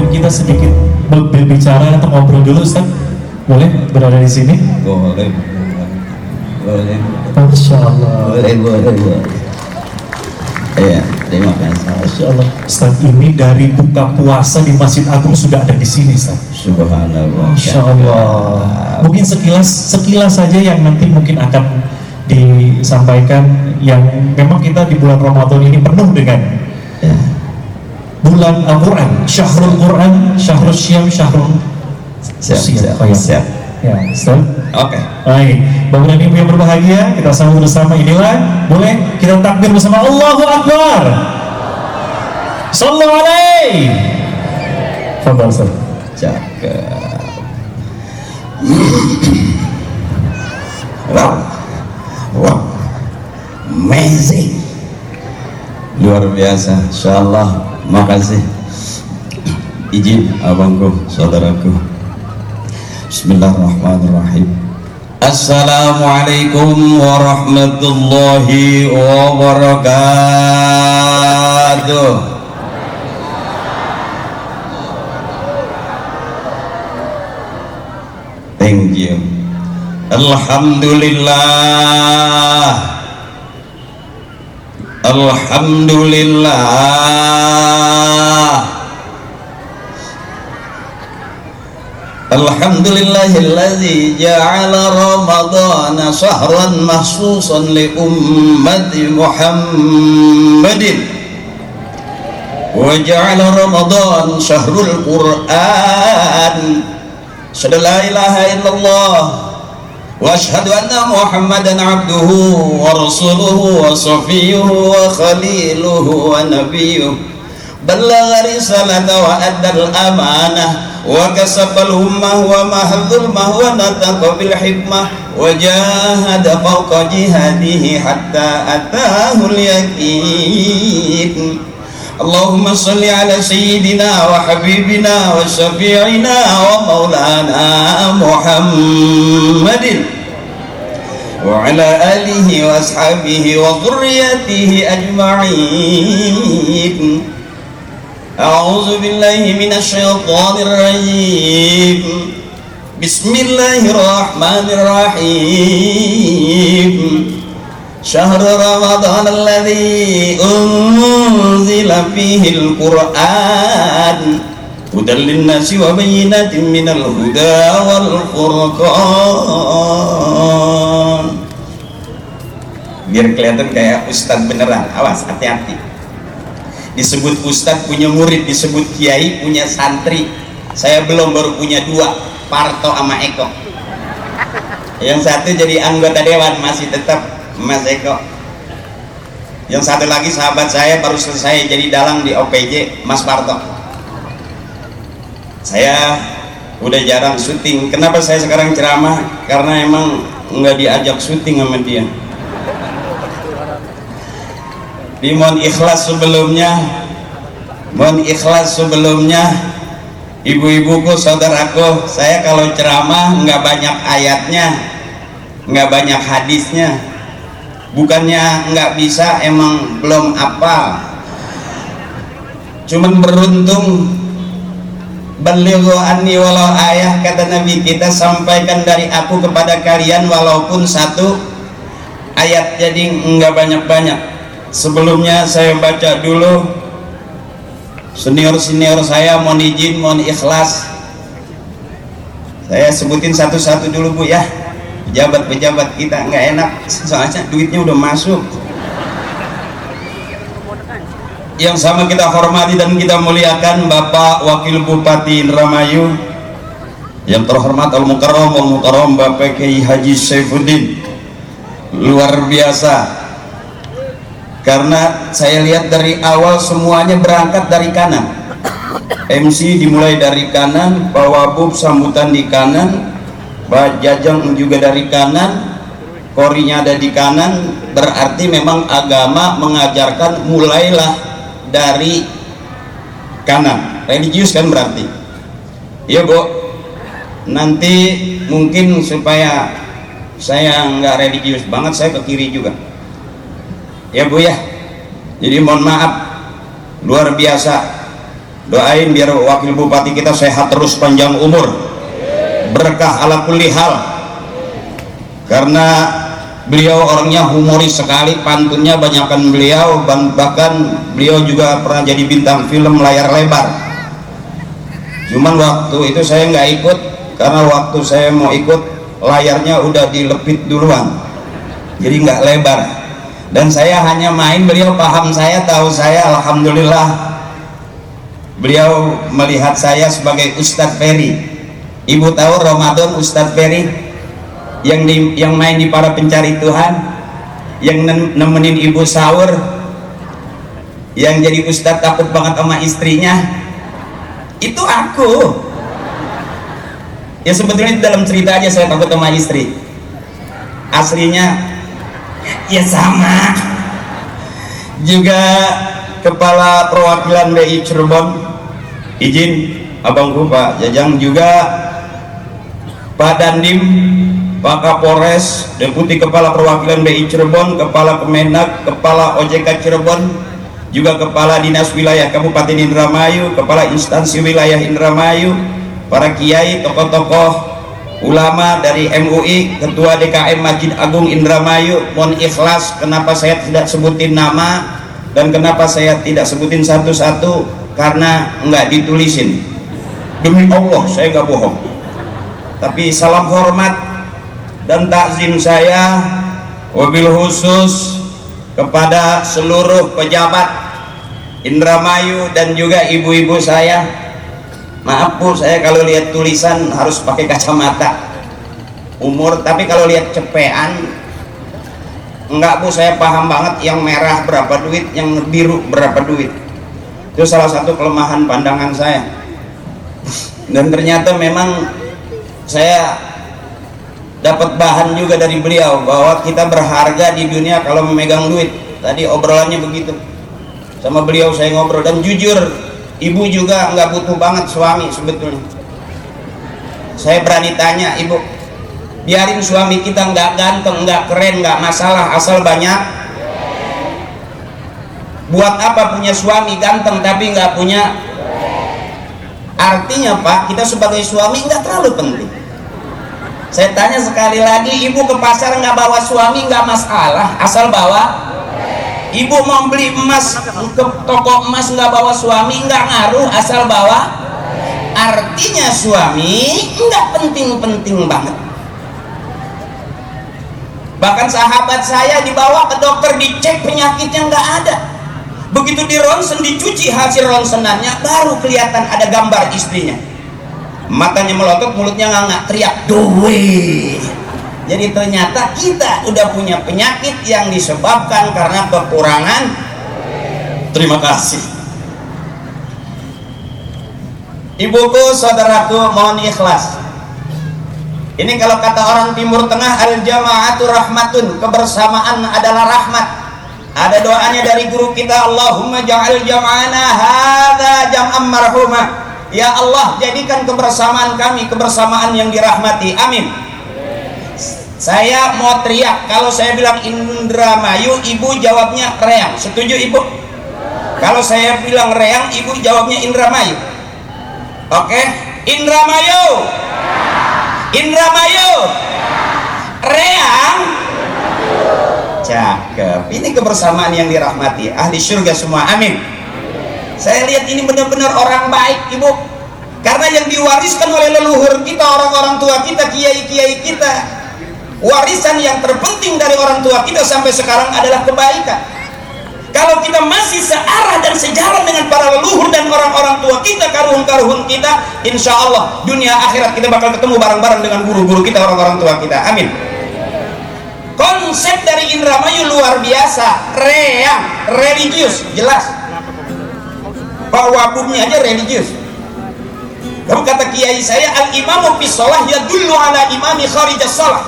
kita sedikit berbicara atau ngobrol dulu, Ustaz? Boleh berada di sini? Boleh. Masya Allah. Boleh. Iya, terima kasih. Masya Allah. Ustaz, ini dari buka puasa di Masjid Agung sudah ada di sini, Ustaz. Subhanallah. Masya Allah. Mungkin sekilas saja yang nanti mungkin akan disampaikan, yang memang kita di bulan Ramadan ini penuh dengan bulan Al-Quran, Syahrul Quran, Syahrul Syam, Syahrul Siap. Ya, Ustaz. Oke. Baik, Bapak dan Ibu yang berbahagia, kita sambut bersama. Inilah, boleh kita takbir bersama, Allahu Akbar. Sallallahu alaihi. Fadhal, Ustaz. Cakep. Wow, amazing, luar biasa. Insyaallah, makasih. Izin abangku, saudaraku. Bismillahirrahmanirrahim. Assalamualaikum warahmatullahi wabarakatuh. Thank you. Alhamdulillah. Alhamdulillahilladzi ja'ala Ramadhana shahran mahsusan li ummati Muhammadin wa ja'ala Ramadhan syahrul Qur'an. Asyhadu la ilaha illallah wa asyhadu anna Muhammadan abduhu wa rasuluhu wa safiyuhu wa khaliluhu wa nabiyuhu. Ballagha risalata wa addal amanah wa kasafal ummah wa mahdzul mah wa nataqa bil hikmah wa jahada fawqa jihadihi hatta atahul yaqin. Allahumma salli ala sayyidina wa habibina wa syafi'ina wa maulana Muhammadin wa ala alihi wa ashabihi wa dhurriyyatihi ajma'in. A'udzu billahi minasy syaithanir rajim. Bismillahirrahmanirrahim. Syahr Ramadan alladzi unzila fihi al-Qur'an hudan lin-nasi wa bayyinatin minal huda wal furqan. Biar kelihatan kayak ustaz beneran, awas hati-hati. Disebut ustaz punya murid, disebut kiai punya santri. Saya belum, baru punya dua, Parto sama Eko. Yang satu jadi anggota dewan, masih tetap Mas Eko. Yang satu lagi sahabat saya baru selesai jadi dalang di OPJ, Mas Parto. Saya udah jarang syuting. Kenapa saya sekarang ceramah? Karena emang nggak diajak syuting sama dia. Mohon ikhlas sebelumnya, ibu-ibuku, saudaraku. Saya kalau ceramah nggak banyak ayatnya, nggak banyak hadisnya. Bukannya nggak bisa, emang belum hafal. Cuman beruntung, balighu anni walau ayah, kata Nabi kita, sampaikan dari aku kepada kalian walaupun satu ayat. Jadi nggak banyak-banyak. Sebelumnya saya baca dulu, senior-senior saya mohon izin, mohon ikhlas. Saya sebutin satu-satu dulu Bu ya. Pejabat-pejabat kita nggak enak, soalnya duitnya udah masuk. Yang sama kita hormati dan kita muliakan Bapak Wakil Bupati Indramayu, yang terhormat Al-Mukarram Bapak Kiai Haji Saifuddin. Luar biasa, karena saya lihat dari awal semuanya berangkat dari kanan. MC dimulai dari kanan, Pak Wabub sambutan di kanan, Pak Jajang juga dari kanan, korinya ada di kanan. Berarti memang agama mengajarkan mulailah dari kanan. Religius kan berarti. Iya Bu, nanti mungkin supaya saya nggak religius banget, saya ke kiri juga ya Bu ya. Jadi mohon maaf, luar biasa. Doain biar wakil bupati kita sehat terus, panjang umur, berkah ala kulli hal, karena beliau orangnya humoris sekali, pantunnya banyakan beliau, bahkan beliau juga pernah jadi bintang film layar lebar. Cuman waktu itu saya nggak ikut, karena waktu saya mau ikut layarnya udah dilepit duluan, jadi nggak lebar. Dan saya hanya main, beliau paham saya, tahu saya, alhamdulillah. Beliau melihat saya sebagai Ustadz Ferry. Ibu tahu Ramadan Ustadz Ferry yang main di Para Pencari Tuhan, yang nemenin ibu sahur, yang jadi Ustadz takut banget sama istrinya, itu aku. Ya sebetulnya dalam cerita aja saya takut sama istri, aslinya ya sama. Juga Kepala Perwakilan BI Cirebon, izin abangku Pak Jajang, juga Pak Dandim, Pak Kapolres, Deputi Kepala Perwakilan BI Cirebon, Kepala Kemenak, Kepala OJK Cirebon, juga Kepala Dinas Wilayah Kabupaten Indramayu, Kepala Instansi Wilayah Indramayu, para kiai, tokoh-tokoh ulama dari MUI, Ketua DKM Masjid Agung Indramayu. Mohon ikhlas kenapa saya tidak sebutin nama dan kenapa saya tidak sebutin satu-satu, karena nggak ditulisin. Demi Allah saya nggak bohong. Tapi salam hormat dan takzim saya wabil khusus kepada seluruh pejabat Indramayu dan juga ibu-ibu saya. Maaf Bu, saya kalau lihat tulisan harus pakai kacamata umur, tapi kalau lihat cepean enggak Bu, saya paham banget yang merah berapa duit, yang biru berapa duit. Itu salah satu kelemahan pandangan saya. Dan ternyata memang saya dapat bahan juga dari beliau bahwa kita berharga di dunia kalau memegang duit. Tadi obrolannya begitu sama beliau, saya ngobrol. Dan jujur, ibu juga nggak butuh banget suami sebetulnya. Saya berani tanya, ibu, biarin suami kita nggak ganteng, nggak keren, nggak masalah, asal banyak. Buat apa punya suami ganteng tapi nggak punya? Artinya Pak, kita sebagai suami nggak terlalu penting. Saya tanya sekali lagi, ibu ke pasar nggak bawa suami nggak masalah, asal bawa. Ibu mau beli emas ke toko emas nggak bawa suami nggak ngaruh, asal bawa. Artinya suami nggak penting-penting banget. Bahkan sahabat saya dibawa ke dokter, dicek penyakitnya nggak ada. Begitu di ronsen, dicuci hasil ronsenannya, baru kelihatan ada gambar istrinya. Matanya melotot, mulutnya nganga, teriak duit. Jadi ternyata kita udah punya penyakit yang disebabkan karena kekurangan. Terima kasih. Ibuku, saudaraku, mohon ikhlas. Ini kalau kata orang Timur Tengah, al-jama'atu rahmatun, kebersamaan adalah rahmat. Ada doanya dari guru kita, Allahumma ja'al jam'ana hadza jam'an marhumah. Ya Allah, jadikan kebersamaan kami kebersamaan yang dirahmati. Amin. Saya mau teriak, kalau saya bilang Indramayu, ibu jawabnya Reang. Setuju ibu? Kalau saya bilang Reang, ibu jawabnya Indramayu. Oke? Indramayu. Indramayu. Reang. Cakep. Ini kebersamaan yang dirahmati. Ahli surga semua. Amin. Saya lihat ini benar-benar orang baik, ibu. Karena yang diwariskan oleh leluhur kita, orang-orang tua kita, kiai-kiai kita, warisan yang terpenting dari orang tua kita sampai sekarang adalah kebaikan. Kalau kita masih searah dan sejalan dengan para leluhur dan orang-orang tua kita, karuhun-karuhun kita, insya Allah dunia akhirat kita bakal ketemu bareng-bareng dengan guru-guru kita, orang-orang tua kita. Amin. Konsep dari Indramayu luar biasa. Reang, religius, jelas. Pak Wabubnya aja religius. Lalu kata kiai saya, al-imamu fi sholah yadullu ala imami kharijas sholah.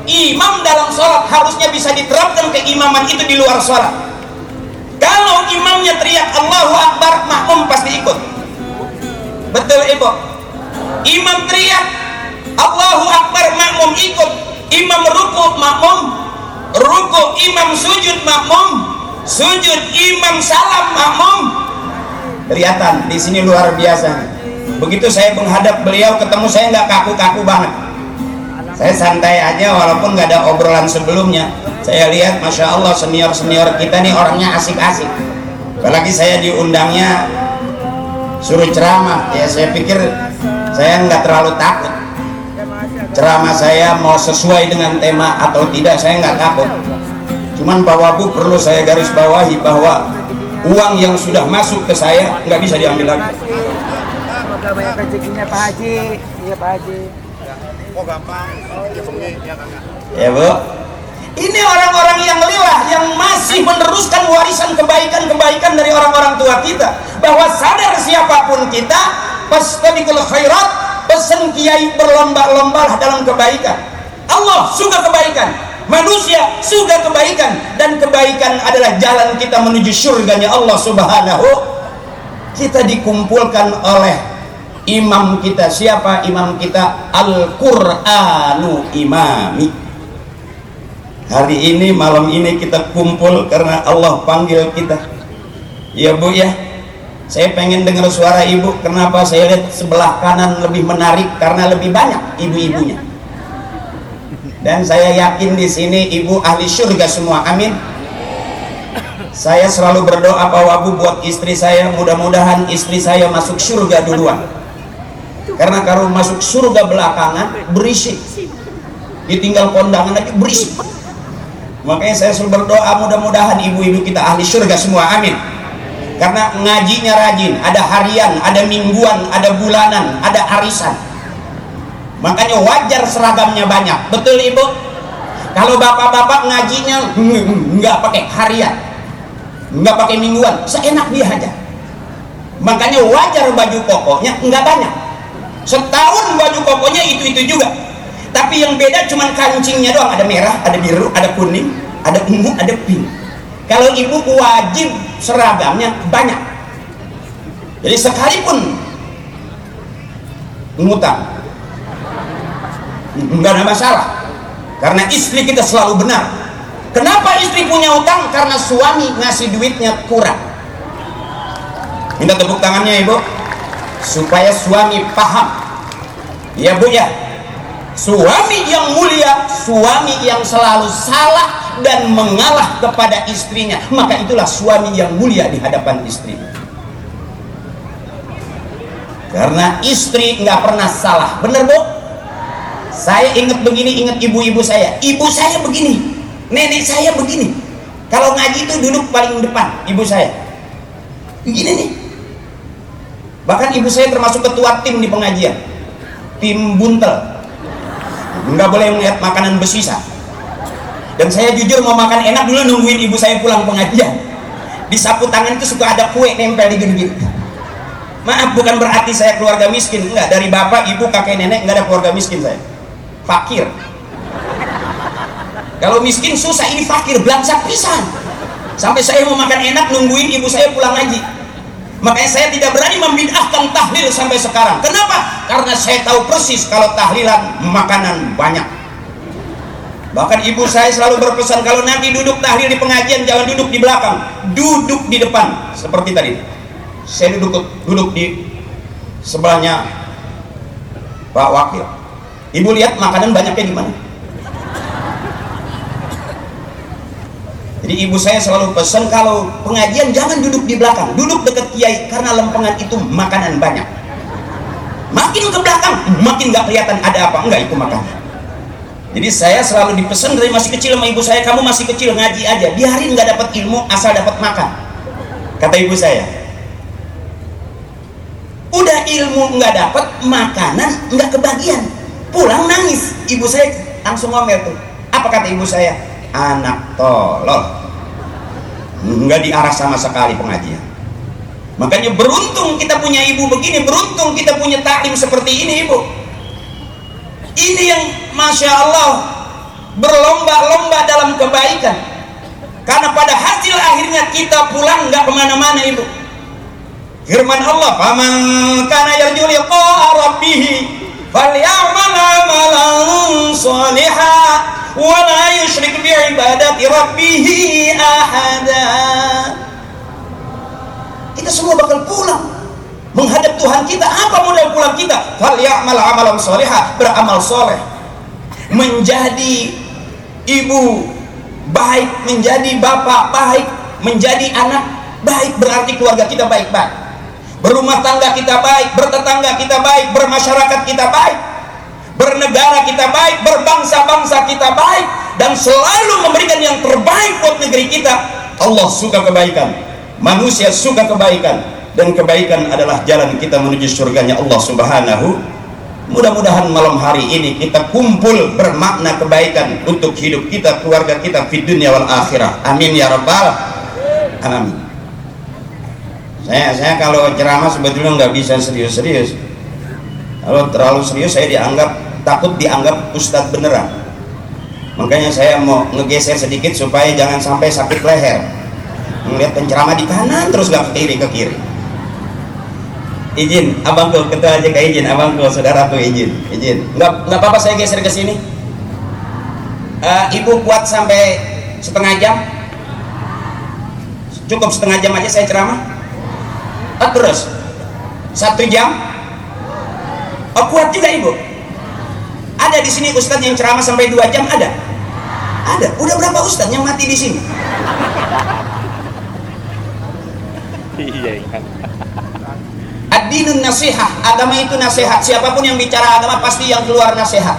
Imam dalam sholat harusnya bisa diterapkan keimaman itu di luar sholat. Kalau imamnya teriak Allahu Akbar, makmum pasti ikut. Betul ibu? Imam teriak Allahu Akbar, makmum ikut. Imam ruku, makmum ruku. Imam sujud, makmum sujud. Imam salam, makmum. kelihatan di sini luar biasa. Begitu saya menghadap beliau, ketemu saya nggak kaku-kaku banget, saya santai aja walaupun nggak ada obrolan sebelumnya. Saya lihat Masya Allah senior-senior kita nih orangnya asik-asik, apalagi saya diundangnya suruh ceramah, ya saya pikir saya nggak terlalu takut. Ceramah saya mau sesuai dengan tema atau tidak saya nggak takut. Cuman Pak Wagub perlu saya garis bawahi bahwa uang yang sudah masuk ke saya nggak bisa diambil lagi. Semoga banyak rezekinya Pak Haji. Iya Pak Haji. Oh gampang. Ya Bu, ini orang-orang yang lillah yang masih meneruskan warisan kebaikan-kebaikan dari orang-orang tua kita, bahwa sadar siapapun kita, fastabiqul khairat, pesan kiai berlomba-lomba dalam kebaikan. Allah suka kebaikan, manusia suka kebaikan, dan kebaikan adalah jalan kita menuju surganya Allah Subhanahu. Kita dikumpulkan oleh imam kita. Siapa imam kita? Al-Qur'anu imami. Hari ini, malam ini kita kumpul karena Allah panggil kita. Ya Bu ya, saya pengen dengar suara ibu. Kenapa saya lihat sebelah kanan lebih menarik? Karena lebih banyak ibu-ibunya. Dan saya yakin di sini ibu ahli surga semua. Amin. Saya selalu berdoa Pak Wabu buat istri saya, mudah-mudahan istri saya masuk surga duluan. Karena kalau masuk surga belakangan berisik, ditinggal kondangan lagi berisik. Makanya saya selalu berdoa mudah-mudahan ibu-ibu kita ahli surga semua. Amin. Karena ngajinya rajin, ada harian, ada mingguan, ada bulanan, ada arisan. Makanya wajar seragamnya banyak. Betul Ibu? Kalau bapak-bapak ngajinya nggak pakai harian, nggak pakai mingguan, seenak dia aja. Makanya wajar baju pokoknya nggak banyak. Setahun baju pokoknya itu-itu juga. Tapi yang beda cuman kancingnya doang, ada merah, ada biru, ada kuning, ada ungu, ada pink. Kalau ibu wajib seragamnya banyak. Jadi sekalipun ngutang nggak ada masalah, karena istri kita selalu benar. Kenapa istri punya utang? Karena suami ngasih duitnya kurang. Minta tepuk tangannya Ibu, supaya suami paham. Ya Bu ya, suami yang mulia, suami yang selalu salah dan mengalah kepada istrinya, maka itulah suami yang mulia di hadapan istrinya. Karena istri nggak pernah salah, bener Bu? Saya ingat begini, ingat ibu-ibu saya. Ibu saya begini, nenek saya begini. Kalau ngaji itu duduk paling depan, ibu saya begini nih. Bahkan ibu saya termasuk ketua tim di pengajian, tim buntel, nggak boleh melihat makanan bersisa. Dan saya jujur mau makan enak dulu nungguin ibu saya pulang pengajian. Di sapu tangan itu suka ada kue nempel di gini-gini. Maaf, bukan berarti saya keluarga miskin, enggak. Dari bapak, ibu, kakek, nenek nggak ada keluarga miskin saya. Fakir. Kalau miskin susah, ini fakir, belangsak pisan. Sampai saya mau makan enak nungguin ibu saya pulang ngaji. Makanya saya tidak berani membid'ahkan tahlil sampai sekarang. Kenapa? Karena saya tahu persis kalau tahlilan makanan banyak. Bahkan ibu saya selalu berpesan, kalau nanti duduk tahlil di pengajian jangan duduk di belakang, duduk di depan. Seperti tadi saya duduk di sebelahnya Pak Wakil. Ibu lihat makanan banyaknya di mana. Jadi ibu saya selalu pesan kalau pengajian jangan duduk di belakang, duduk dekat kiai, karena lempengan itu makanan banyak. Makin ke belakang makin nggak kelihatan ada apa, enggak itu makanan. Jadi saya selalu dipesan dari masih kecil sama ibu saya, kamu masih kecil ngaji aja, biarin nggak dapat ilmu asal dapat makan. Kata ibu saya, udah ilmu nggak dapat, makanan nggak kebagian, pulang nangis. Ibu saya langsung ngomel tuh. Apa kata ibu saya? Anak tolol, nggak diarah sama sekali pengajian. Makanya beruntung kita punya ibu begini, beruntung kita punya taklim seperti ini Ibu. Ini yang Masya Allah berlomba-lomba dalam kebaikan, karena pada hasil akhirnya kita pulang nggak kemana-mana Ibu. Firman Allah, faman kana yarju liqa'a rabbih falyamal amalan shalihan wa la yusyrik bi ibadati rabbih ahada. Kita semua bakal pulang menghadap Tuhan kita. Apa modal pulang kita? Falyamal amalan sholihah, beramal soleh, menjadi ibu baik, menjadi bapak baik, menjadi anak baik. Berarti keluarga kita baik-baik, berumah tangga kita baik, bertetangga kita baik, bermasyarakat kita baik, bernegara kita baik, berbangsa-bangsa kita baik, dan selalu memberikan yang terbaik buat negeri kita. Allah suka kebaikan, manusia suka kebaikan, dan kebaikan adalah jalan kita menuju surganya Allah Subhanahu. Mudah-mudahan malam hari ini kita kumpul bermakna kebaikan untuk hidup kita, keluarga kita, fid dunya wal akhirah. Amin ya rabbal alamin. Saya kalau ceramah sebetulnya nggak bisa serius-serius. Kalau terlalu serius saya takut dianggap ustadz beneran. Makanya saya mau ngegeser sedikit supaya jangan sampai sakit leher. Melihat penceramah di kanan terus nggak ke kiri. Izin, abangku, ketua aja izin, abangku, saudaraku izin. Nggak apa-apa saya geser ke sini. Ibu kuat sampai setengah jam? Cukup setengah jam aja saya ceramah? Terus 1 jam? Kuat juga ibu? Ada di sini ustadz yang ceramah sampai 2 jam? Ada? Ada. Udah berapa ustadz yang mati di sini? Iya. Ad-dinun nasihah, agama itu nasihat. Siapapun yang bicara agama pasti yang keluar nasihat.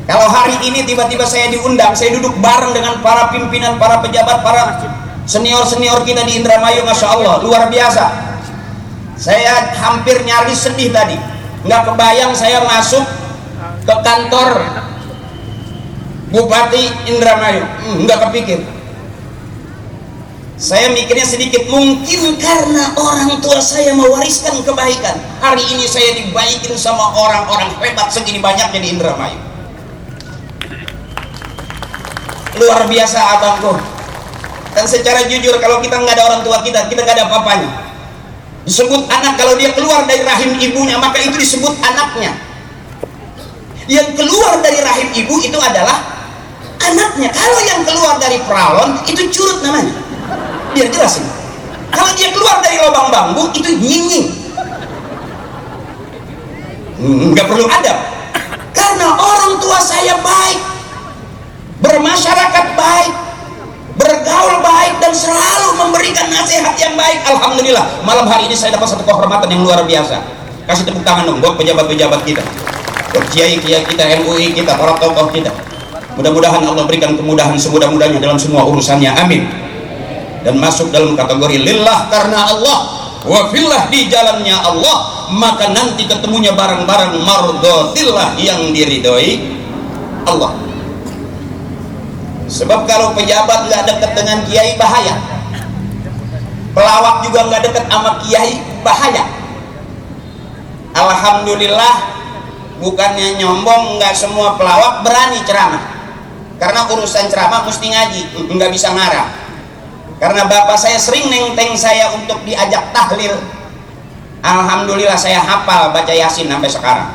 Kalau hari ini tiba-tiba saya diundang, saya duduk bareng dengan para pimpinan, para pejabat, para senior-senior kita di Indramayu, Masya Allah, luar biasa. Saya hampir nyaris sedih tadi. Nggak kebayang saya masuk ke kantor Bupati Indramayu, nggak kepikir. Saya mikirnya sedikit, mungkin karena orang tua saya mewariskan kebaikan. Hari ini saya dibaikin sama orang-orang hebat segini banyaknya di Indramayu. Luar biasa abangku. Dan secara jujur kalau kita nggak ada orang tua kita nggak ada apa-apanya. Disebut anak, kalau dia keluar dari rahim ibunya maka itu disebut anaknya. Yang keluar dari rahim ibu itu adalah anaknya. Kalau yang keluar dari peralon itu curut namanya. Biar jelasin. Kalau dia keluar dari lubang bambu itu nyinying. Nggak perlu adab. Karena orang tua saya baik, bermasyarakat baik, bergaul baik, dan selalu memberikan nasihat yang baik. Alhamdulillah malam hari ini saya dapat satu kehormatan yang luar biasa. Kasih tepuk tangan dong buat pejabat-pejabat kita, buat kiai-kiai kita, MUI kita, para tokoh kita. Mudah-mudahan Allah berikan kemudahan semudah-mudahnya dalam semua urusannya, amin. Dan masuk dalam kategori lillah, karena Allah, wa fillah, di jalannya Allah, maka nanti ketemunya barang-barang mardotillah, yang diridhoi Allah. Sebab kalau pejabat nggak dekat dengan kiai bahaya, pelawak juga nggak dekat sama kiai bahaya. Alhamdulillah bukannya nyombong, nggak semua pelawak berani ceramah, karena urusan ceramah mesti ngaji, nggak bisa ngarang. Karena bapak saya sering nenteng saya untuk diajak tahlil. Alhamdulillah saya hafal baca Yasin sampai sekarang.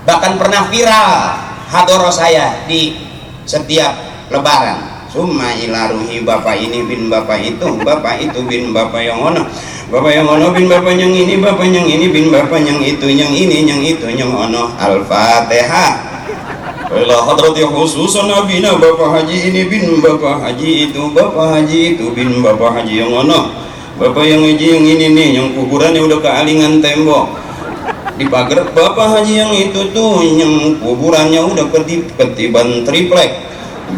Bahkan pernah viral hadoroh saya di setiap lebaran. Summa ila ruhi bapak ini bin bapak itu bin bapak yang ono, bapak yang ono bin bapak yang ini, bapak yang ini bin bapak yang itu, yang ini yang itu yang ono. Al-Fatihah. Ila hadrati khususan nabina bapak haji ini bin bapak haji itu, bapak haji itu bin bapak haji yang ono, bapak yang haji yang ini nih, yang kuburannya udah kealingan tembok di pagar. Bapak haji yang itu tuh yang kuburannya udah ketiban triplek.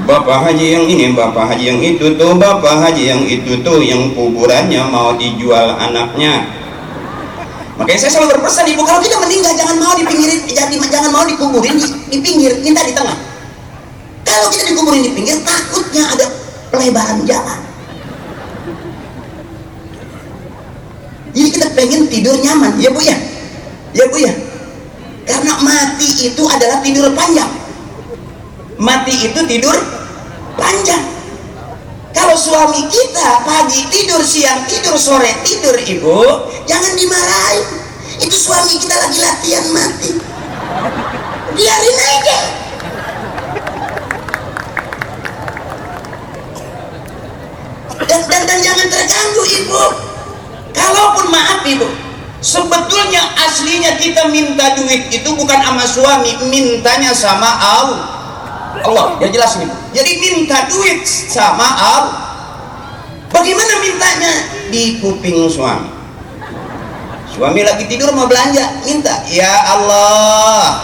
Bapak haji yang ini, bapak haji yang itu tuh, bapak haji yang itu tuh yang kuburannya mau dijual anaknya. Makanya saya selalu berpesan, ibu, kalau kita meninggal jangan mau dipinggirin, jangan mau dikuburin di pinggir, minta di tengah. Kalau kita dikuburin di pinggir, takutnya ada pelebaran jalan. Jadi kita pengen tidur nyaman, ya bu ya, ya bu ya. Karena mati itu adalah tidur panjang. Mati itu tidur panjang. Kalau suami kita pagi tidur, siang tidur, sore tidur, ibu, jangan dimarahin. Itu suami kita lagi latihan mati. Biarin aja. Dan jangan terganggu, ibu. Kalaupun maaf ibu, sebetulnya aslinya kita minta duit itu bukan sama suami, mintanya sama Allah. Ya jelas nih. Jadi minta duit sama Allah. Bagaimana mintanya? Di kuping suami. Suami lagi tidur mau belanja, minta, ya Allah,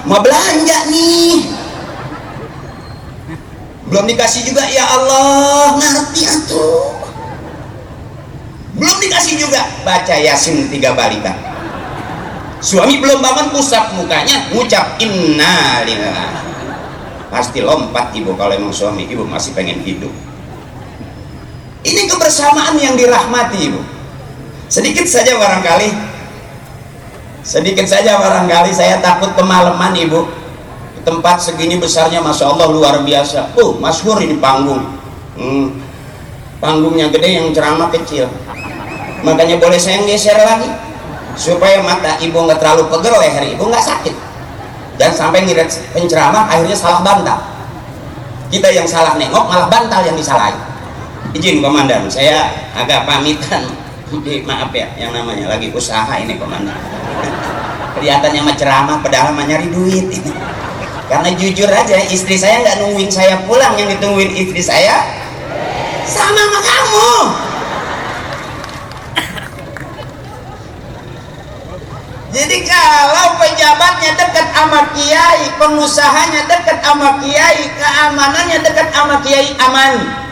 mau belanja nih. Belum dikasih juga, ya Allah, ngerti atuh. Belum dikasih juga, baca Yasin 3 balikan. Suami belum bangun, usap mukanya, ngucap innalillah. Pasti lompat ibu kalau emang suami ibu masih pengen hidup. Ini kebersamaan yang dirahmati ibu. Sedikit saja barangkali saya takut kemalaman ibu. Tempat segini besarnya masya Allah luar biasa. Masyhur ini panggung. Panggungnya gede, yang ceramah kecil. Makanya boleh saya geser lagi supaya mata ibu nggak terlalu pegal, leher ibu nggak sakit. Dan sampai ngirit penceramah akhirnya salah bantal. Kita yang salah nengok malah bantal yang disalahin. Izin komandan, saya agak pamitan. Maaf ya, yang namanya lagi usaha ini komandan. Kelihatannya mah ceramah padahal mah nyari duit ini. Karena jujur aja istri saya nggak nungguin saya pulang, yang ditungguin istri saya sama kamu. Jadi kalau pejabatnya dekat sama kiai, pengusahanya dekat sama kiai, keamanannya dekat sama kiai, aman.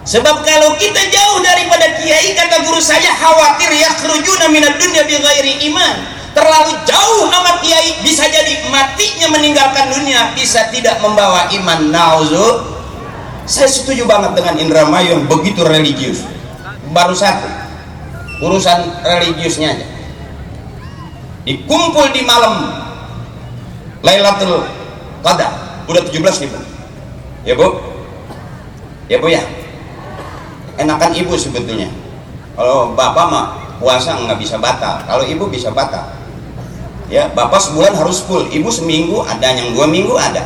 Sebab kalau kita jauh daripada kiai, kata guru saya, khawatir yakhrujuna minad dunya bighairi iman. Terlalu jauh sama kiai bisa jadi matinya meninggalkan dunia, bisa tidak membawa iman. Nauzu. Saya setuju banget dengan Indramayu yang begitu religius. Baru satu urusan religiusnya aja. Dikumpul di malam Lailatul Qadar, udah 17 nih bu. Ya bu, ya bu ya. Enakan ibu sebetulnya. Kalau bapak mah puasa nggak bisa batal, kalau ibu bisa batal. Ya, bapak sebulan harus full, ibu seminggu ada, yang 2 minggu ada.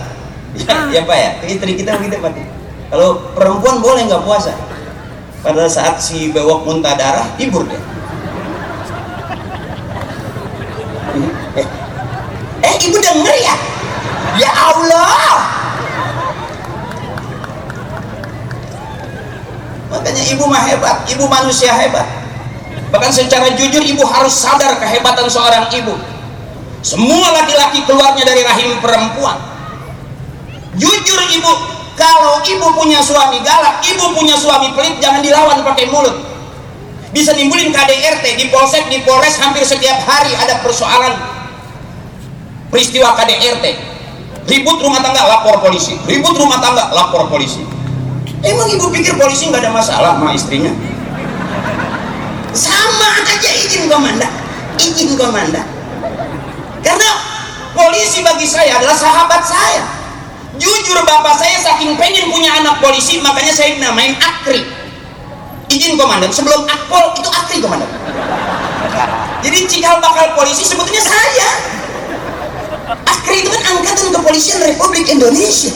Ya pak ya, istri kita begitu pak. Kalau perempuan boleh nggak puasa, pada saat si bewok muntah darah hibur deh. Ibu denger ya? Ya Allah. Makanya ibu mah hebat, ibu manusia hebat. Bahkan secara jujur ibu harus sadar kehebatan seorang ibu. Semua laki-laki keluarnya dari rahim perempuan. Jujur ibu, kalau ibu punya suami galak, ibu punya suami pelit, jangan dilawan pakai mulut. Bisa nimbulin KDRT di polsek, di polres, hampir setiap hari ada persoalan peristiwa KDRT. Ribut rumah tangga, lapor polisi. Ribut rumah tangga, lapor polisi. Emang ibu pikir polisi nggak ada masalah sama istrinya? Sama aja, izin komandan. Karena polisi bagi saya adalah sahabat saya. Jujur bapak saya saking pengen punya anak polisi, makanya saya namain Akri. Izin komandan, sebelum Akpol itu Akri komandan. Jadi cikal bakal polisi sebetulnya saya. Akri itu kan angkatan kepolisian Republik Indonesia.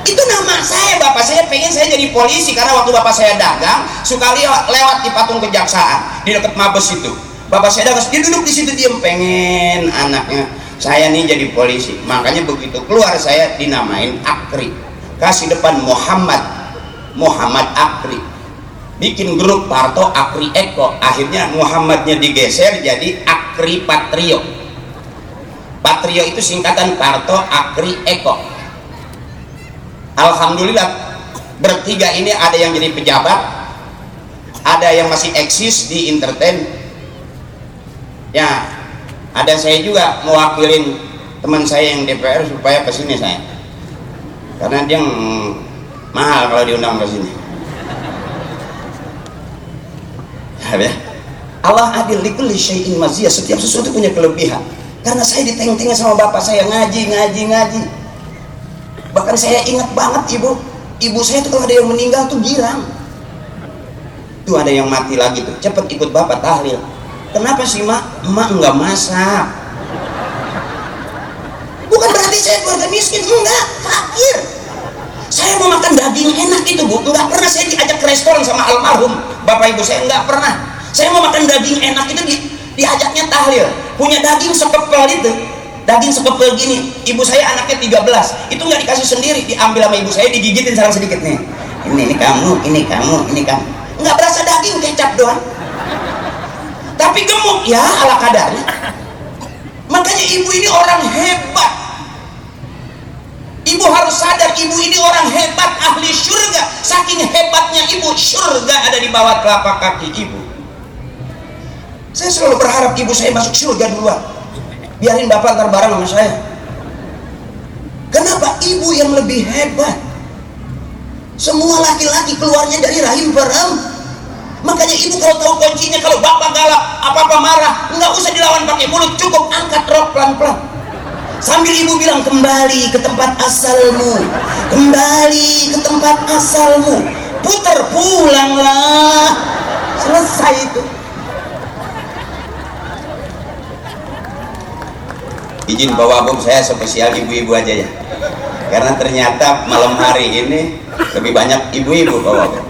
Itu nama saya. Bapak saya pengen saya jadi polisi karena waktu bapak saya dagang suka lewat di patung kejaksaan di dekat Mabes itu. Bapak saya dagang, dia duduk di situ diam, pengen anaknya saya nih jadi polisi. Makanya begitu keluar saya dinamain Akri. Kasih depan Muhammad Akri. Bikin grup Parto Akri Eko. Akhirnya Muhammadnya digeser jadi Akri Patrio. Patrio itu singkatan Parto Akri Eko. Alhamdulillah bertiga ini ada yang jadi pejabat, ada yang masih eksis di entertain. Ya, ada saya juga mewakilin teman saya yang DPR supaya kesini saya. Karena dia mahal kalau diundang ke sini. Ya, Allah adil, likulli syai'in maziyah, setiap sesuatu punya kelebihan. Karena saya diteng-tengin sama bapak saya ngaji. Bahkan saya ingat banget ibu saya tuh kalau ada yang meninggal tuh girang. Tuh ada yang mati lagi tuh, cepet ikut bapak tahlil. Kenapa sih emak nggak masak? Bukan berarti saya keluarga miskin, enggak, fakir. Saya mau makan daging enak itu Bu, nggak pernah saya diajak ke restoran sama almarhum bapak ibu saya, nggak pernah. Saya mau makan daging enak itu diajaknya tahlil, punya daging sekepel itu, daging sekepel gini. Ibu saya anaknya 13, itu nggak dikasih sendiri, diambil sama ibu saya, digigitin salah sedikit nih. Ini kamu, ini kamu, ini kamu. Nggak berasa daging, kecap doang. Tapi gemuk ya ala kadarnya. Makanya ibu ini orang hebat. Ibu harus sadar, ibu ini orang hebat, ahli surga. Saking hebatnya ibu, surga ada di bawah telapak kaki ibu. Saya selalu berharap ibu saya masuk surga duluan, biarin bapak antar bareng sama saya. Kenapa? Ibu yang lebih hebat. Semua laki-laki keluarnya dari rahim perem. Makanya ibu kalau tahu kuncinya, kalau bapak galak, apa-apa marah, nggak usah dilawan pakai mulut, cukup angkat rok pelan-pelan. Sambil ibu bilang, kembali ke tempat asalmu, kembali ke tempat asalmu, putar pulanglah, selesai itu. Izin bawa Bob, saya spesial ibu-ibu aja ya, karena ternyata malam hari ini lebih banyak ibu-ibu bawa Bob,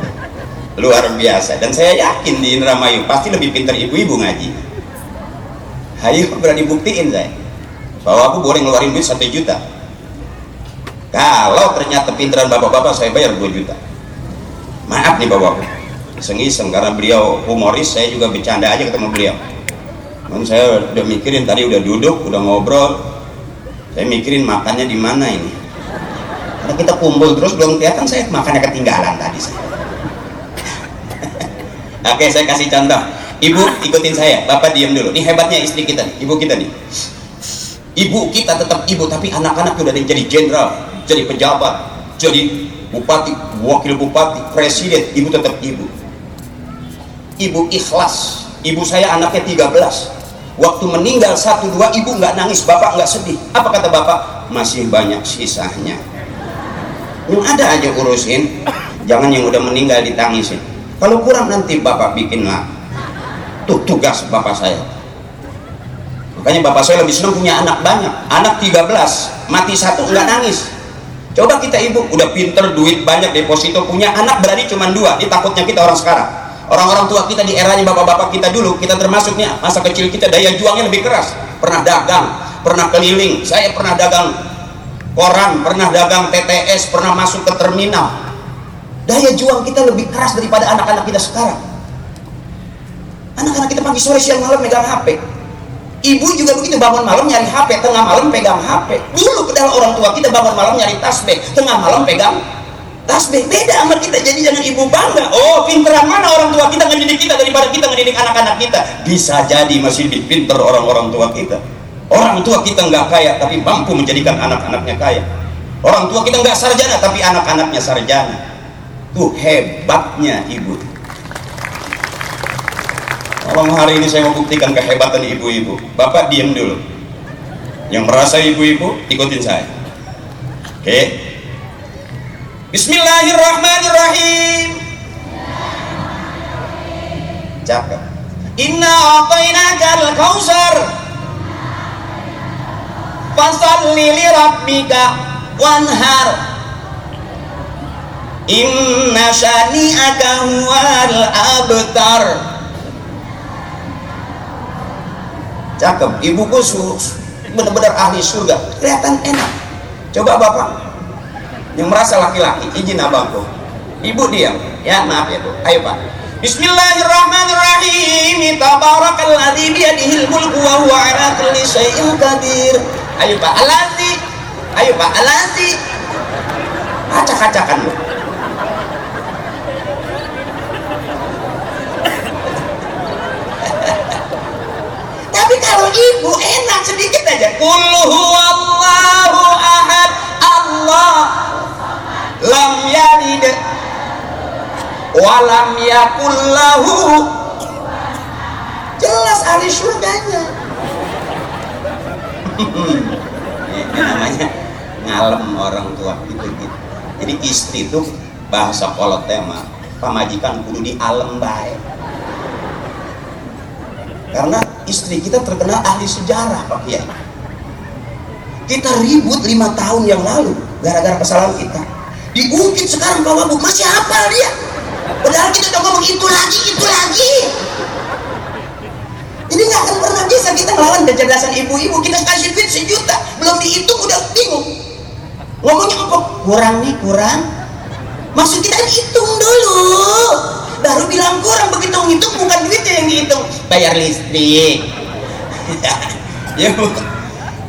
luar biasa. Dan saya yakin di Indramayu pasti lebih pintar ibu-ibu ngaji. Ayo berani buktiin saya bahwa aku boleh ngeluarin duit 1 juta. Kalau ternyata pinteran bapak-bapak, saya bayar 2 juta. Maaf nih bapak, iseng-iseng karena beliau humoris, saya juga bercanda aja ketemu beliau. Dan saya udah mikirin, tadi udah duduk, udah ngobrol, saya mikirin makannya di mana ini. Karena kita kumpul terus belum kelihatan, saya makannya ketinggalan tadi saya. Oke, saya kasih contoh. Ibu ikutin saya, bapak diam dulu. Ini hebatnya istri kita nih, ibu kita nih. Ibu kita tetap ibu, tapi anak-anak udah ada yang jadi jenderal, jadi pejabat, jadi bupati, wakil bupati, presiden. Ibu tetap ibu. Ibu ikhlas. Ibu saya anaknya 13. Waktu meninggal 1, 2, ibu nggak nangis, bapak nggak sedih. Apa kata bapak? Masih banyak sisanya. Yang ada aja urusin, jangan yang udah meninggal ditangisin. Kalau kurang nanti bapak bikin lah. Tuh tugas bapak saya. Makanya bapak saya lebih senang punya anak banyak. Anak 13, mati 1 nggak nangis. Coba kita ibu udah pinter, duit banyak, deposito, punya anak berani cuma 2. Ini takutnya kita orang sekarang. Orang-orang tua kita di eranya bapak-bapak kita dulu, kita termasuknya masa kecil kita daya juangnya lebih keras. Pernah dagang, pernah keliling. Saya pernah dagang koran, pernah dagang TTS, pernah masuk ke terminal. Daya juang kita lebih keras daripada anak-anak kita sekarang. Anak-anak kita pagi sore siang malam megang HP. Ibu juga begitu, bangun malam nyari HP, tengah malam pegang HP. Dulu padahal orang tua kita bangun malam nyari tasbih, tengah malam pegang tasbih. Beda sama kita, jadi jangan ibu bangga. Oh, pinteran mana orang tua kita ngedidik kita daripada kita ngedidik anak-anak kita. Bisa jadi masih lebih pinter orang-orang tua kita. Orang tua kita nggak kaya tapi mampu menjadikan anak-anaknya kaya. Orang tua kita nggak sarjana tapi anak-anaknya sarjana. Tuh hebatnya ibu. Tolong hari ini saya mau buktikan kehebatan ibu-ibu. Bapak diam dulu. Yang merasa ibu-ibu ikutin saya. Oke. Bismillahirrahmanirrahim. Cakep. Inna a'tainakal kautsar fasholli li rabbika wanhar. Inna syani'aka huwal abtar. Cakep, ibuku benar-benar ahli surga, kelihatan enak. Coba bapak yang merasa laki-laki, izin abangku, ibu diam ya, maaf ya Bu. Ayo Pak. Bismillahirrahmanirrahim. Tabarakalladzi biyadihil mulku wa huwa ala kulli syai'in qadir. Ayo Pak, alazi. Ayo Pak, alazi. Acak-acakan lu. Tapi kalau ibu enak sedikit aja. Qul huwallahu ahad, Allah lam yalid wa lam yakul lahu. Jelas ahli surganya. Ini namanya ngalem orang tua gitu. Jadi istri itu bahasa kolotnya mah pamajikan kudu di alem bae. Karena istri kita terkenal ahli sejarah Pak Kiai. Kita ribut 5 tahun yang lalu gara-gara kesalahan kita. Diungkit sekarang Pak Wabub masih hafal dia. Padahal kita udah ngomong itu lagi. Jadi nggak akan pernah bisa kita ngelawan kecerdasan ibu-ibu. Kita kasih duit 1 juta, belum dihitung udah bingung. Ngomongnya apa? Kurang nih, kurang. Maksud kita hitung dulu, baru bilang kurang. Begitu ngitung bukan duitnya yang dihitung, bayar listrik. Ya,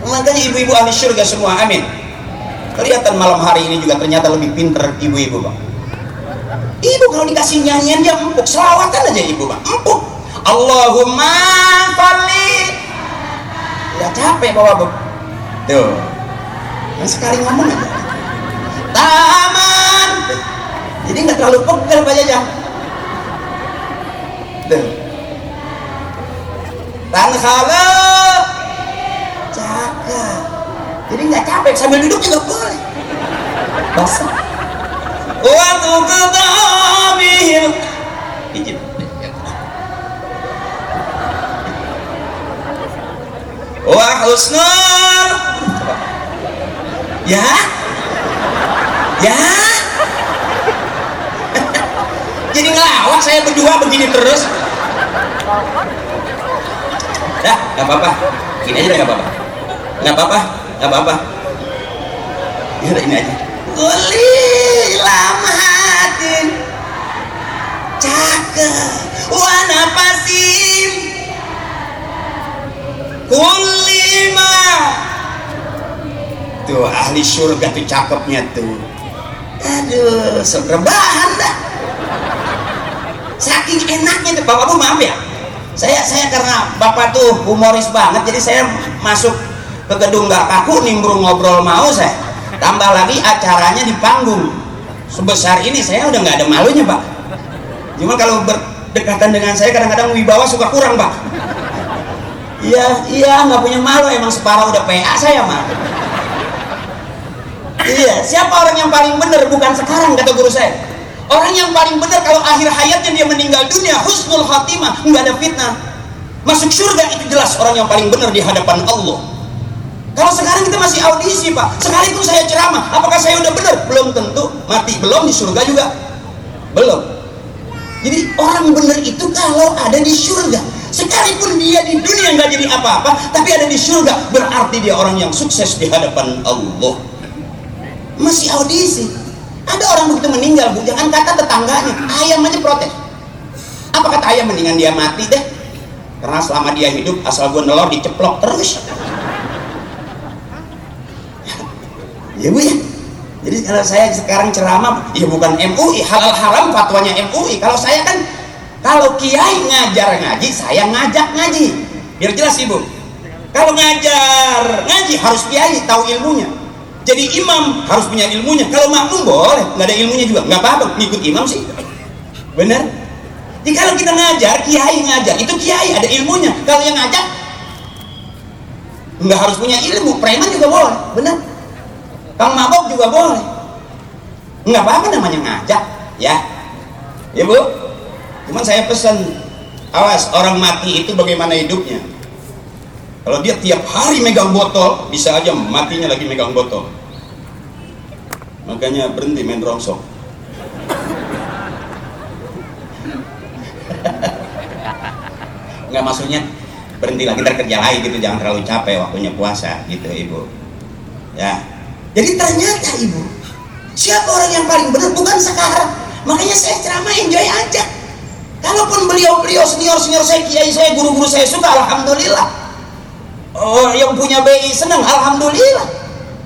makanya ibu-ibu ahli surga semua, amin. Kelihatan malam hari ini juga ternyata lebih pinter ibu-ibu, Pak. Ibu kalau dikasih nyanyian dia empuk, selawatan aja ibu, Pak, empuk. Allahumma sholli. Udah capek bawa bu. Tuh. Yang sekali ngomong aja. Taman. Jadi nggak terlalu pegel Pak Jajang. Tuh. Tanhala. Cakep. Jadi nggak capek sambil duduk juga boleh. Basah. Waktu ketabihil. Izin. Wah husnul. Ya. Jadi ngelawak saya berdua begini terus. Dah, nggak apa-apa. Gini aja nggak apa-apa. Nggak apa-apa. Ya udah ini aja. Uli lamahatin. Cakep. Wana pasim. Kulima. Tuh ahli surga tuh cakepnya tuh. Aduh, serbahan dah. Saking enaknya tuh Bapak Bu, maaf ya. Saya karena Bapak tuh humoris banget, jadi saya masuk ke gedung nggak kaku, nimbrung ngobrol mau saya. Tambah lagi acaranya di panggung. Sebesar ini saya udah nggak ada malunya, Pak. Cuma kalau berdekatan dengan saya kadang-kadang wibawa suka kurang, Pak. Iya nggak punya malu, emang separah udah PA saya mah. Iya, siapa orang yang paling benar? Bukan sekarang kata guru saya. Orang yang paling benar kalau akhir hayatnya dia meninggal dunia husnul khatimah, nggak ada fitnah, masuk surga, itu jelas orang yang paling benar di hadapan Allah. Kalau sekarang kita masih audisi Pak, sekalipun saya ceramah, apakah saya udah benar? Belum tentu, mati belum, di surga juga belum. Jadi orang benar itu kalau ada di surga, sekalipun dia di dunia nggak jadi apa-apa, tapi ada di surga, berarti dia orang yang sukses di hadapan Allah. Masih audisi. Ada orang begitu meninggal, Bu, jangan kata tetangganya, ayam aja protes. Apa kata ayam? Mendingan dia mati deh, karena selama dia hidup asal gue nelor diceplok terus. Ya Bu ya. Jadi kalau saya sekarang ceramah, ya bukan MUI, halal haram fatwanya MUI. Kalau saya kan, kalau kiai ngajar ngaji, saya ngajak ngaji. Biar jelas Ibu. Kalau ngajar ngaji harus kiai tahu ilmunya. Jadi imam harus punya ilmunya. Kalau makmum boleh, nggak ada ilmunya juga, nggak apa-apa, ngikut imam sih. Bener? Jadi kalau kita ngajar, kiai ngajar, itu kiai ada ilmunya. Kalau yang ngajak, nggak harus punya ilmu, preman juga boleh, bener? Kang mabok juga boleh. Nggak apa-apa namanya ngajak, ya. Ya Bu. Cuman saya pesan, awas orang mati itu bagaimana hidupnya. Kalau dia tiap hari megang botol, bisa aja matinya lagi megang botol. Makanya berhenti main rongsok. Nggak, maksudnya berhenti lagi, ntar kerja lagi gitu, jangan terlalu capek waktunya puasa gitu Ibu. Ya. Jadi ternyata Ibu, siapa orang yang paling benar? Bukan sekarang. Makanya saya ceramah enjoy aja. Kalaupun beliau-beliau senior saya, kiai saya, guru-guru saya suka, alhamdulillah. Oh, yang punya BI senang, alhamdulillah.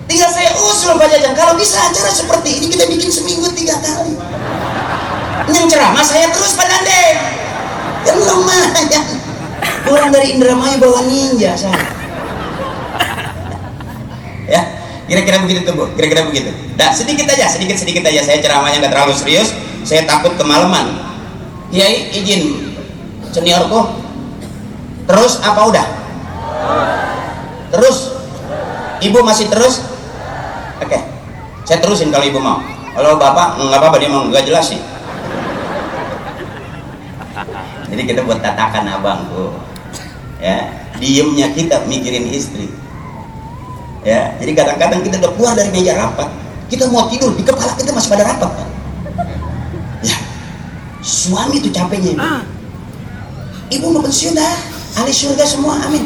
Tinggal saya usul Pak Jajang, kalau bisa acara seperti ini kita bikin seminggu 3 kali. Yang ceramah saya terus Pak Dande. Kan lumayan. Kurang dari Indramayu bawa ninja saya. Ya, kira-kira begitu tuh Bu, kira-kira begitu. Nah, sedikit aja saya ceramahnya nggak terlalu serius. Saya takut kemalaman. Kiai izin seniorku. Terus apa udah? Terus? Ibu masih terus? Oke, saya terusin kalau Ibu mau. Kalau Bapak nggak apa-apa, dia mau nggak jelas sih. Jadi kita buat tatakan abangku, ya, diemnya kita mikirin istri, ya. Jadi kadang-kadang kita udah keluar dari meja rapat, kita mau tidur di kepala kita masih pada rapat kan? Ya, suami itu capeknya ibu mau pensiun dah, ahli surga semua, amin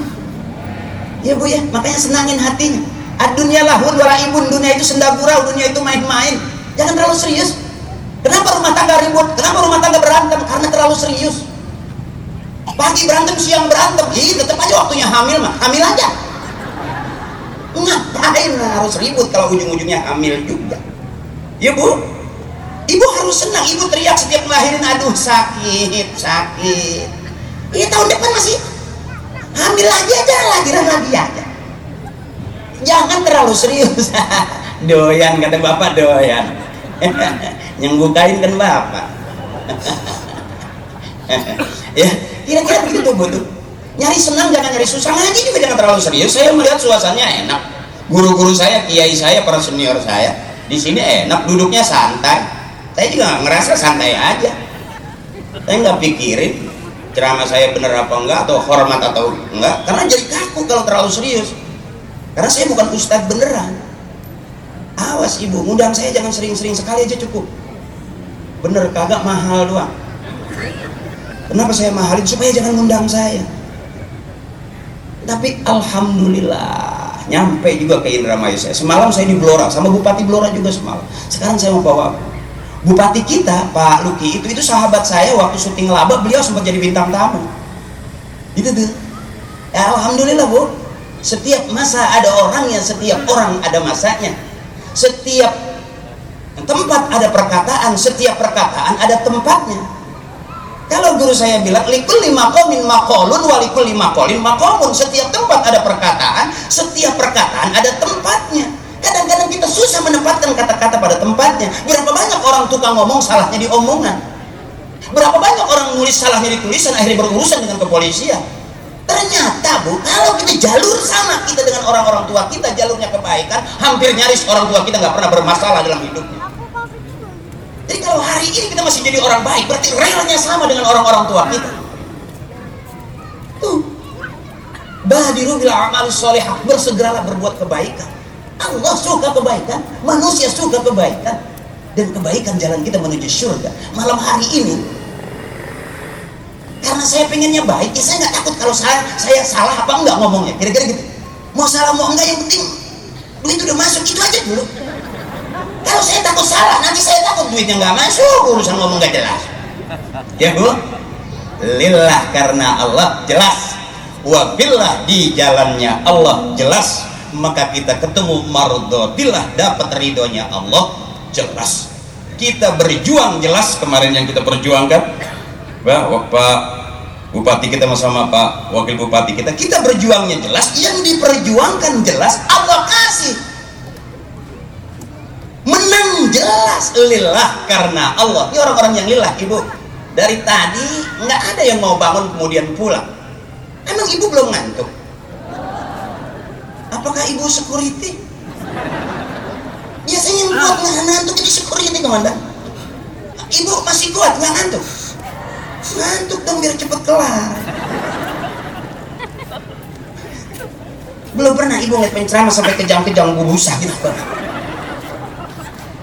ya bu ya. Makanya senangin hatinya. Ad-dunya lahun wa laibun, dunia itu senda gurau, dunia itu main-main, jangan terlalu serius. Kenapa rumah tangga ribut? Kenapa rumah tangga berantem? Karena terlalu serius. Pagi berantem, siang berantem, tetap aja waktunya hamil mah, hamil aja. Ngapain harus ribut kalau ujung-ujungnya hamil juga? Ya bu, ibu harus senang. Ibu teriak setiap ngelahirin, aduh sakit, sakit. Iya tahun depan masih hamil lagi aja, lahiran lagi aja. Jangan terlalu serius. Doyan, kata bapak, doyan. Yang bukain kan bapak. Ya, kira-kira begitu bu tuh. Nyari senang jangan nyari susah. Ngaji juga jangan terlalu serius. Saya melihat suasananya enak. Guru-guru saya, kiai saya, para senior saya di sini enak, duduknya santai. Saya juga ngerasa santai aja. Saya nggak pikirin ceramah saya bener apa enggak, atau hormat atau enggak, karena jadi kaku kalau terlalu serius. Karena saya bukan ustadz beneran. Awas ibu, ngundang saya jangan sering-sering, sekali aja cukup. Bener kagak, mahal doang. Kenapa saya mahalin? Supaya jangan ngundang saya. Tapi alhamdulillah nyampe juga ke Indramayu saya. Semalam saya di Blora sama Bupati Blora juga semalam. Sekarang saya mau bawa Bupati kita, Pak Luki, itu sahabat saya waktu syuting Laba, beliau sempat jadi bintang tamu. Itu tuh. Ya, alhamdulillah bu. Setiap masa ada orangnya, setiap orang ada masanya. Setiap tempat ada perkataan, setiap perkataan ada tempatnya. Kalau guru saya bilang likulli maqamin maqalun wa likulli maqalin maqamun, setiap tempat ada perkataan, setiap perkataan ada tempatnya. Kadang-kadang kita susah menempatkan kata-kata pada tempatnya. Berapa banyak orang tukang ngomong salahnya di omongan. Berapa banyak orang nulis salahnya di tulisan, akhirnya berurusan dengan kepolisian. Ternyata bu, kalau kita jalur sama kita dengan orang-orang tua kita, jalurnya kebaikan, hampir nyaris orang tua kita nggak pernah bermasalah dalam hidupnya. Jadi kalau hari ini kita masih jadi orang baik, berarti relnya sama dengan orang-orang tua kita. Tuh, badiru bil a'mal sholihah, bersegeralah berbuat kebaikan. Allah suka kebaikan, manusia suka kebaikan, dan kebaikan jalan kita menuju surga. Malam hari ini, karena saya pengennya baik, ya saya nggak takut kalau saya salah apa enggak ngomongnya, kira-kira gitu. Mau salah mau enggak, yang penting duit udah masuk, itu aja dulu. Kalau saya takut salah, nanti saya takut duitnya nggak masuk, urusan ngomong nggak jelas. Ya bu, lillah karena Allah jelas, wa billah di jalannya Allah jelas, maka kita ketemu mardhatillah, dapat ridhonya Allah jelas. Kita berjuang jelas, kemarin yang kita perjuangkan, Pak Bupati kita sama Pak Wakil Bupati kita berjuangnya jelas, yang diperjuangkan jelas, Allah kasih. Menang jelas, lillah karena Allah. Ini orang-orang yang lillah ibu. Dari tadi nggak ada yang mau bangun kemudian pulang. Emang ibu belum ngantuk? Apakah ibu security? Biasanya yang kuat nggak ngantuk itu security komandan. Ibu masih kuat nggak ngantuk? Ngantuk dong biar cepet kelar. Belum pernah ibu ngeliat penceramah sampai kejang-kejang bubusa gitu.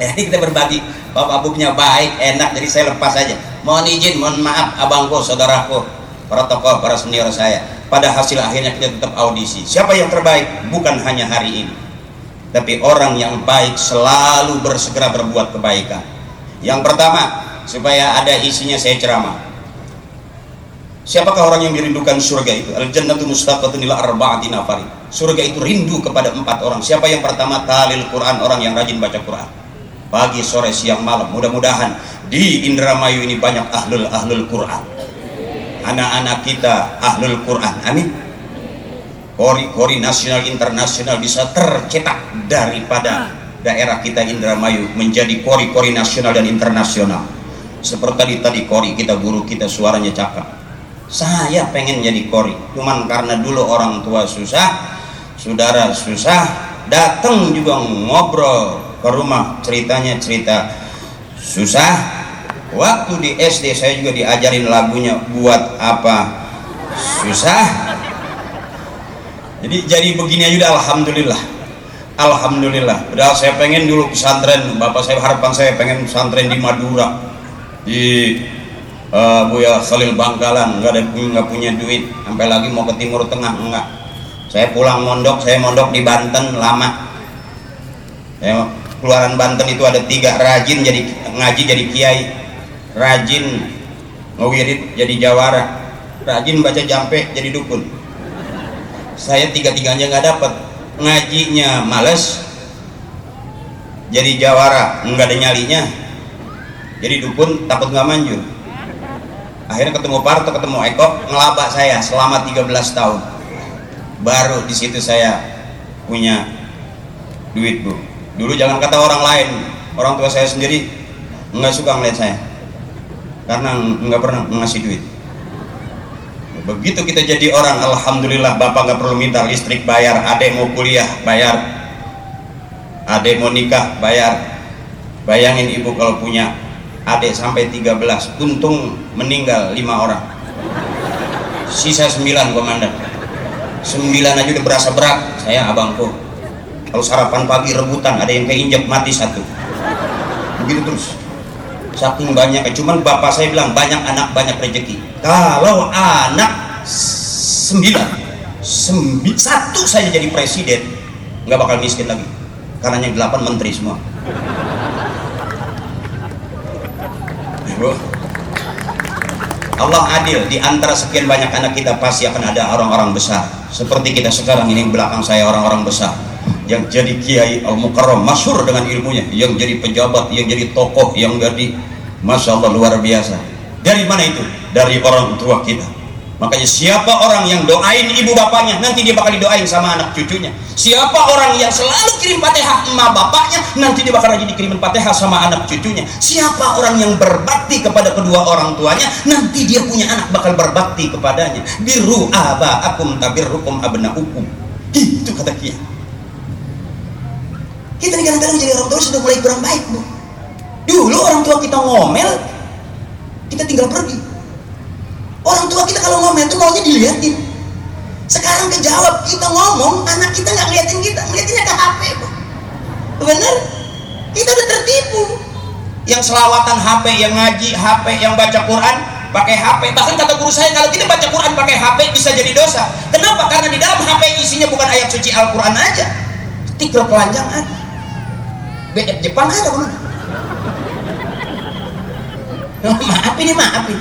Ini kita berbagi, bapak buknya baik, enak, jadi saya lepas aja. Mohon izin, mohon maaf abangku, saudaraku, para tokoh, para senior saya. Pada hasil akhirnya kita tetap audisi. Siapa yang terbaik? Bukan hanya hari ini, tapi orang yang baik selalu bersegera berbuat kebaikan. Yang pertama, supaya ada isinya saya ceramah. Siapakah orang yang dirindukan surga itu? Al-jannatu mustaqatun ila arba'ati nafarin. Surga itu rindu kepada 4 orang. Siapa yang pertama? Talil Quran, orang yang rajin baca Quran. Pagi, sore, siang, malam. Mudah-mudahan di Indramayu ini banyak ahlul Quran. Anak-anak kita ahlul Quran. Amin. Kori-kori nasional internasional bisa tercetak daripada daerah kita Indramayu menjadi kori-kori nasional dan internasional. Seperti tadi kori kita, guru kita suaranya cakep. Saya pengen jadi kori, cuman karena dulu orang tua susah, saudara susah, datang juga ngobrol ke rumah, ceritanya cerita susah. Waktu di SD saya juga diajarin lagunya buat apa susah. Jadi begini aja udah alhamdulillah. Alhamdulillah. Padahal saya pengen dulu pesantren, bapak saya, harapan saya pengen pesantren di Madura, di Buya Khalil Bangkalan. Nggak punya duit, sampai lagi mau ke Timur Tengah enggak. Saya pulang mondok, saya mondok di Banten lama. Saya keluaran Banten itu ada 3, rajin jadi ngaji jadi kiai, rajin ngewirid jadi jawara, rajin baca jampe jadi dukun. Saya 3-tiganya nggak dapat, ngajinya males, jadi jawara nggak ada nyalinya, jadi dukun takut nggak manjur. Akhirnya ketemu Parto, ketemu Eko, ngelabak saya selama 13 tahun. Baru di situ saya punya duit, Bu. Dulu jangan kata orang lain, orang tua saya sendiri nggak suka ngeliat saya karena nggak pernah ngasih duit. Begitu kita jadi orang, alhamdulillah, bapak nggak perlu minta listrik bayar, adek mau kuliah bayar, adek mau nikah bayar. Bayangin ibu kalau punya adek sampai 13, untung meninggal 5 orang, sisa 9 komandan. 9 aja udah berasa berat. Saya abangku kalau sarapan pagi rebutan, ada yang keinjak mati 1, begitu terus, saking banyak. Cuman bapak saya bilang banyak anak banyak rezeki. Kalau anak 9, 1 saja jadi presiden, nggak bakal miskin lagi, karena yang 8 menteri semua. Ibu, Allah adil, di antara sekian banyak anak kita pasti akan ada orang-orang besar seperti kita sekarang ini. Belakang saya orang-orang besar yang jadi kiai al-mukarram, masyhur dengan ilmunya, yang jadi pejabat, yang jadi tokoh, yang jadi masya Allah luar biasa. Dari mana itu? Dari orang tua kita. Makanya siapa orang yang doain ibu bapaknya, nanti dia bakal didoain sama anak cucunya. Siapa orang yang selalu kirim Fatihah emak bapaknya, nanti dia bakal lagi dikirimin Fatihah sama anak cucunya. Siapa orang yang berbakti kepada kedua orang tuanya, nanti dia punya anak bakal berbakti kepadanya. Birru aba'akum tabirrukum abna'ukum. Itu kata Kiai. Kita nih kadang-kadang jadi orang tua sudah mulai kurang baik, Bu. Dulu orang tua kita ngomel, kita tinggal pergi. Orang tua kita kalau ngomel itu maunya dilihatin. Sekarang kejawab, kita ngomong, anak kita nggak ngeliatin kita, ngeliatinnya ke HP, Bu. Bener? Kita udah tertipu. Yang selawatan HP, yang ngaji HP, yang baca Quran pakai HP. Bahkan kata guru saya, kalau kita baca Quran pakai HP bisa jadi dosa. Kenapa? Karena di dalam HP isinya bukan ayat suci Al-Quran aja, stiker telanjang ada, bebek Jepang ada, Bu. Oh, maafin.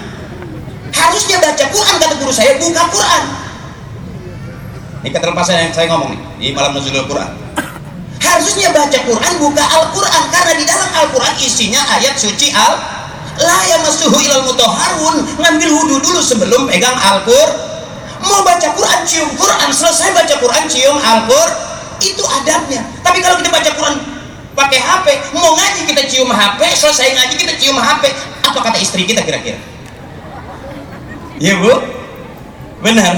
Harusnya baca Quran, kata guru saya, buka Quran. Ini keterlepas yang saya ngomong nih di malam nuzulul Quran. Harusnya baca Quran, buka Al-Quran, karena di dalam Al-Quran isinya ayat suci la yamassuhu ilal mutahharun. Ngambil wudu dulu sebelum pegang Al-Quran. Mau baca Quran, cium Quran, selesai baca Quran, cium Al-Quran. Itu adabnya. Tapi kalau kita baca Quran pakai HP, mau ngaji kita cium HP, selesai ngaji kita cium HP. Apa kata istri kita kira-kira? Ya, Bu? Benar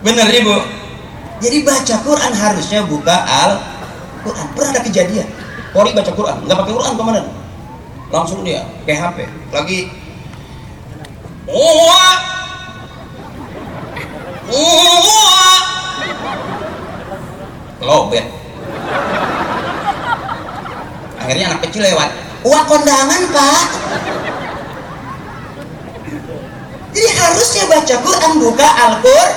Ibu. Jadi baca Quran harusnya buka Al-Quran. Pernah ada kejadian Polri baca Quran, nggak pakai Quran komandan, langsung dia pakai HP lagi. Lobet. Akhirnya anak kecil lewat, wah kondangan Pak. Jadi harusnya baca Quran, buka Al-Quran.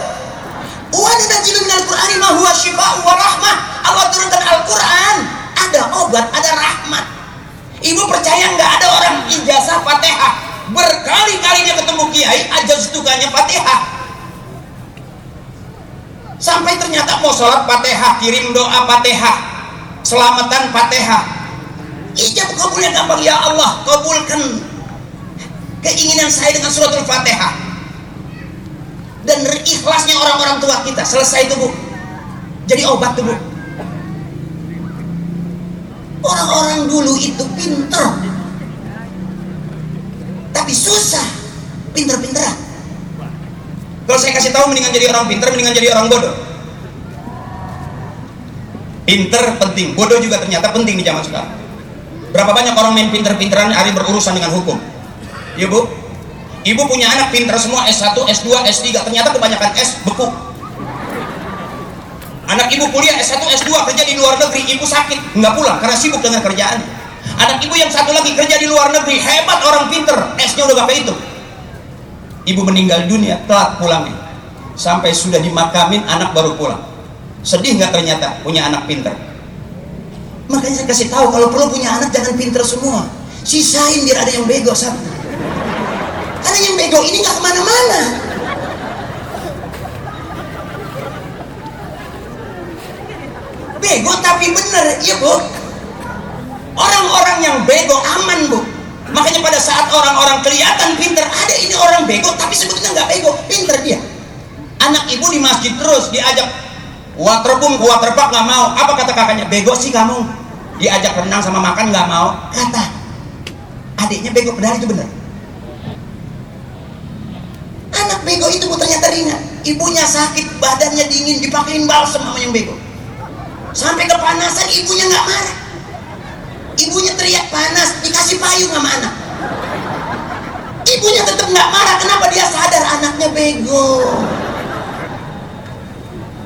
Wa nunazzilu minal Qur'ani ma huwa syifaa'un wa rahmah. Allah turunkan Al-Quran, ada obat, ada rahmat. Ibu percaya nggak ada orang ijazah Fatihah, berkali-kali dia ketemu kiai ajaz tukanya Fatihah, sampai ternyata mau sholat Fatihah, kirim doa Fatihah, selamatan Fatihah, ijab kabulnya gampang. Ya Allah, kabulkan keinginan saya dengan suratul Fatihah. Dan ikhlasnya orang-orang tua kita, selesai itu, Bu, jadi obat tuh, Bu. Orang-orang dulu itu pinter, tapi susah pinter-pinteran. Kalau saya kasih tahu mendingan jadi orang pinter, mendingan jadi orang bodoh. Pinter penting, bodoh juga ternyata penting di zaman sekarang. Berapa banyak orang main pinter-pinteran hari berurusan dengan hukum. Ya, Bu, ibu punya anak pinter semua, S1, S2, S3, ternyata kebanyakan S beku. Anak Anak ibu kuliah S1, S2 kerja di luar negeri, ibu sakit nggak pulang karena sibuk dengan kerjaan. Anak ibu yang satu lagi kerja di luar negeri, hebat, orang pinter, S-nya udah gak kehitung. Ibu meninggal dunia, telat pulangnya. Sampai sudah dimakamin, anak baru pulang. Sedih nggak ternyata punya anak pinter? Makanya saya kasih tahu, kalau perlu punya anak jangan pinter semua, sisain biar ada yang bego satu. Karena yang bego ini nggak kemana-mana. Bego tapi bener, iya bu. Orang-orang yang bego aman bu. Makanya pada saat orang-orang kelihatan pinter, ada ini orang bego tapi sebetulnya nggak bego, pinter dia. Anak ibu di masjid terus diajak waterboom, waterpark nggak mau. Apa kata kakaknya? Bego sih kamu. Diajak renang sama makan nggak mau. Kata adiknya bego, padahal itu benar. Anak bego itu bu ternyata ringan. Ibunya sakit, badannya dingin, dipakein balsem sama yang bego. Sampai kepanasan, ibunya nggak marah. Ibunya teriak panas, dikasih payung sama anak. Ibunya tetap nggak marah. Kenapa? Dia sadar anaknya bego.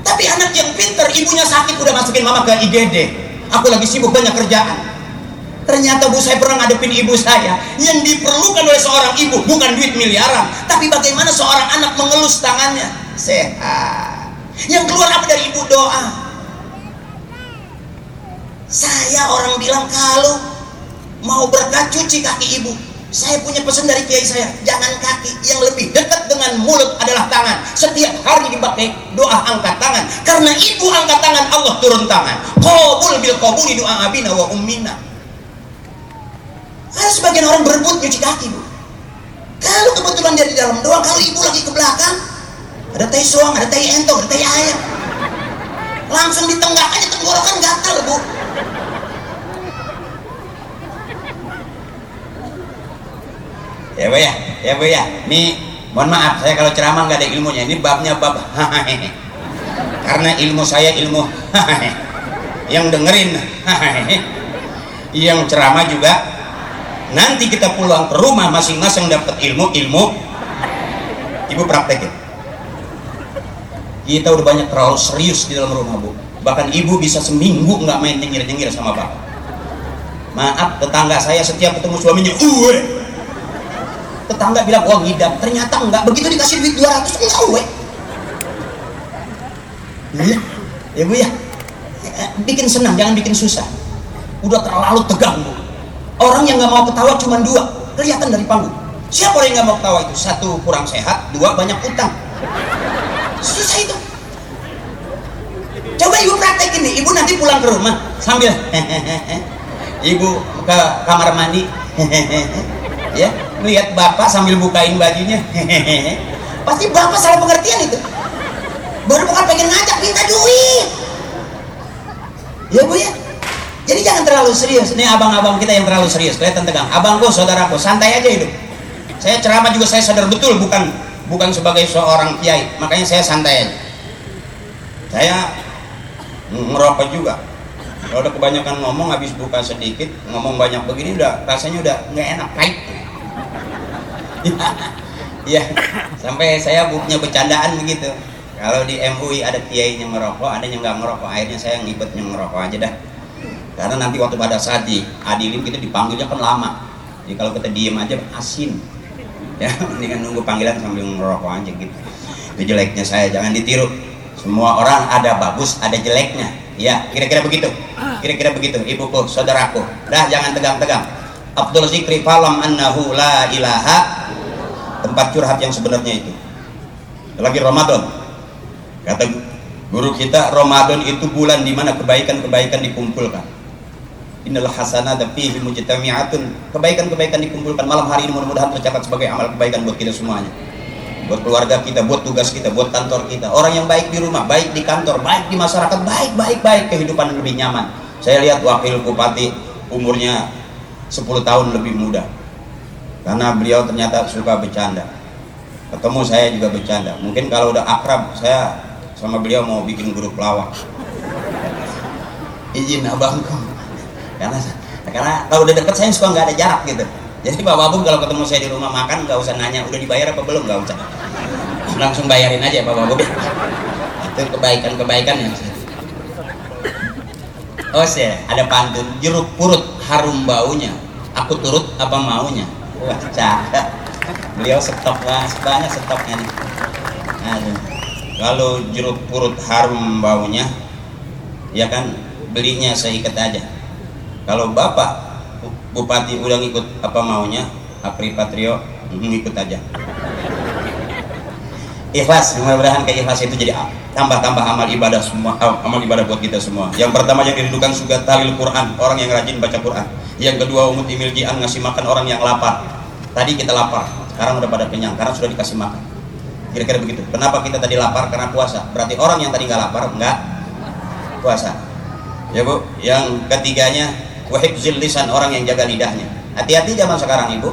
Tapi anak yang pinter, ibunya sakit udah masukin mama ke IGD. Aku lagi sibuk banyak kerjaan. Ternyata bu, saya pernah ngadepin ibu saya. Yang diperlukan oleh seorang ibu bukan duit miliaran, tapi bagaimana seorang anak mengelus tangannya sehat. Yang keluar apa dari ibu? Doa. Saya orang bilang kalau mau berkah cuci kaki ibu. Saya punya pesan dari kiai saya, jangan kaki, yang lebih dekat dengan mulut adalah tangan. Setiap hari dipakai doa angkat tangan, karena ibu angkat tangan Allah turun tangan. Qabul bil qabuli doa abina wa ummina. Karena sebagian orang berebut cuci kaki bu. Kalau kebetulan dia di dalam doang, kalau ibu lagi ke belakang, ada tai soang, ada tai entong, ada tai ayam, langsung di tenggaknya tenggorokan gatal bu. Ya bu ya, ya bu ya. Nih, mohon maaf saya kalau ceramah nggak ada ilmunya. Ini babnya bab karena ilmu saya ilmu yang dengerin yang ceramah juga. Nanti kita pulang ke rumah masing-masing dapat ilmu. Ibu praktekin. Kita udah banyak terlalu serius di dalam rumah bu. Bahkan ibu bisa seminggu nggak main nyengir-nyengir sama bapak. Maaf, tetangga saya setiap ketemu suaminya, tetangga bilang, wah ngidam, ternyata enggak. Begitu dikasih duit 200, enggak uwe. Ya bu ya, bikin senang, jangan bikin susah. Udah terlalu tegang bu. Orang yang nggak mau ketawa cuma 2, kelihatan dari panggung. Siapa orang yang nggak mau ketawa itu? 1 kurang sehat, 2 banyak utang. Susah itu. Coba ibu praktekin nih, ibu nanti pulang ke rumah sambil ibu ke kamar mandi ya, lihat bapak sambil bukain bajunya pasti bapak salah pengertian itu. Baru bukan pengen ngajak minta duit ya bu ya. Jadi jangan terlalu serius. Ini abang-abang kita yang terlalu serius, kelihatan tegang. Abangku, saudaraku, santai aja hidup. Saya ceramah juga saya sadar betul bukan sebagai seorang kiai, makanya saya santai aja. Saya ngerokok juga. Kalau udah kebanyakan ngomong, habis buka sedikit ngomong banyak begini, udah rasanya udah nggak enak, pahit. Ya, sampai saya punya bercandaan begitu. Kalau di MUI ada kiainya ngerokok, ada yang nggak ngerokok, akhirnya saya ngikutnya ngerokok aja dah. Karena nanti waktu pada saat diadilin kita dipanggilnya kan lama. Jadi kalau kita diem aja asin. Ya, mendingan nunggu panggilan sambil ngerokok aja gitu. Itu jeleknya saya, jangan ditiru. Semua orang ada bagus, ada jeleknya. Ya, kira-kira begitu. Kira-kira begitu, ibuku, saudaraku. Dah, jangan tegang-tegang. Abdul Zikri falam annahu la ilaha. Tempat curhat yang sebenarnya itu. Lagi Ramadan. Kata guru kita, Ramadan itu bulan di mana kebaikan-kebaikan dikumpulkan. Innal hasanata fihi mujtami'atun. Kebaikan-kebaikan dikumpulkan malam hari ini, mudah-mudahan tercatat sebagai amal kebaikan buat kita semuanya. Buat keluarga kita, buat tugas kita, buat kantor kita. Orang yang baik di rumah, baik di kantor, baik di masyarakat, baik kehidupan yang lebih nyaman. Saya lihat wakil bupati umurnya 10 tahun lebih muda. Karena beliau ternyata suka bercanda. Ketemu saya juga bercanda. Mungkin kalau udah akrab, saya sama beliau mau bikin grup lawak. Izin abangku. Karena kalau udah deket saya suka nggak ada jarak gitu. Jadi Pak Wabub kalau ketemu saya di rumah makan nggak usah nanya udah dibayar apa belum, nggak usah, langsung bayarin aja Pak Wabub. Itu kebaikan yang saya. Oh sih, ada pantun, jeruk purut harum baunya, aku turut apa maunya. Wah cakep. Beliau stop lah, banyak stopnya nih. Aduh. Kalau jeruk purut harum baunya, ya kan belinya saya ikat aja. Kalau bapak bupati udah ngikut apa maunya, Apri Patrio ngikut aja. Ikhlas, mudah-mudahan keikhlas itu jadi tambah-tambah amal ibadah semua, amal ibadah buat kita semua. Yang pertama yang dirindukan surga talil Quran, orang yang rajin baca Quran. Yang kedua umut imiljian, ngasih makan orang yang lapar. Tadi kita lapar, sekarang udah pada kenyang karena sudah dikasih makan. Kira-kira begitu. Kenapa kita tadi lapar? Karena puasa. Berarti orang yang tadi nggak lapar nggak puasa. Ya Bu. Yang ketiganya wahibzil lisan, orang yang jaga lidahnya. Hati-hati zaman sekarang Ibu.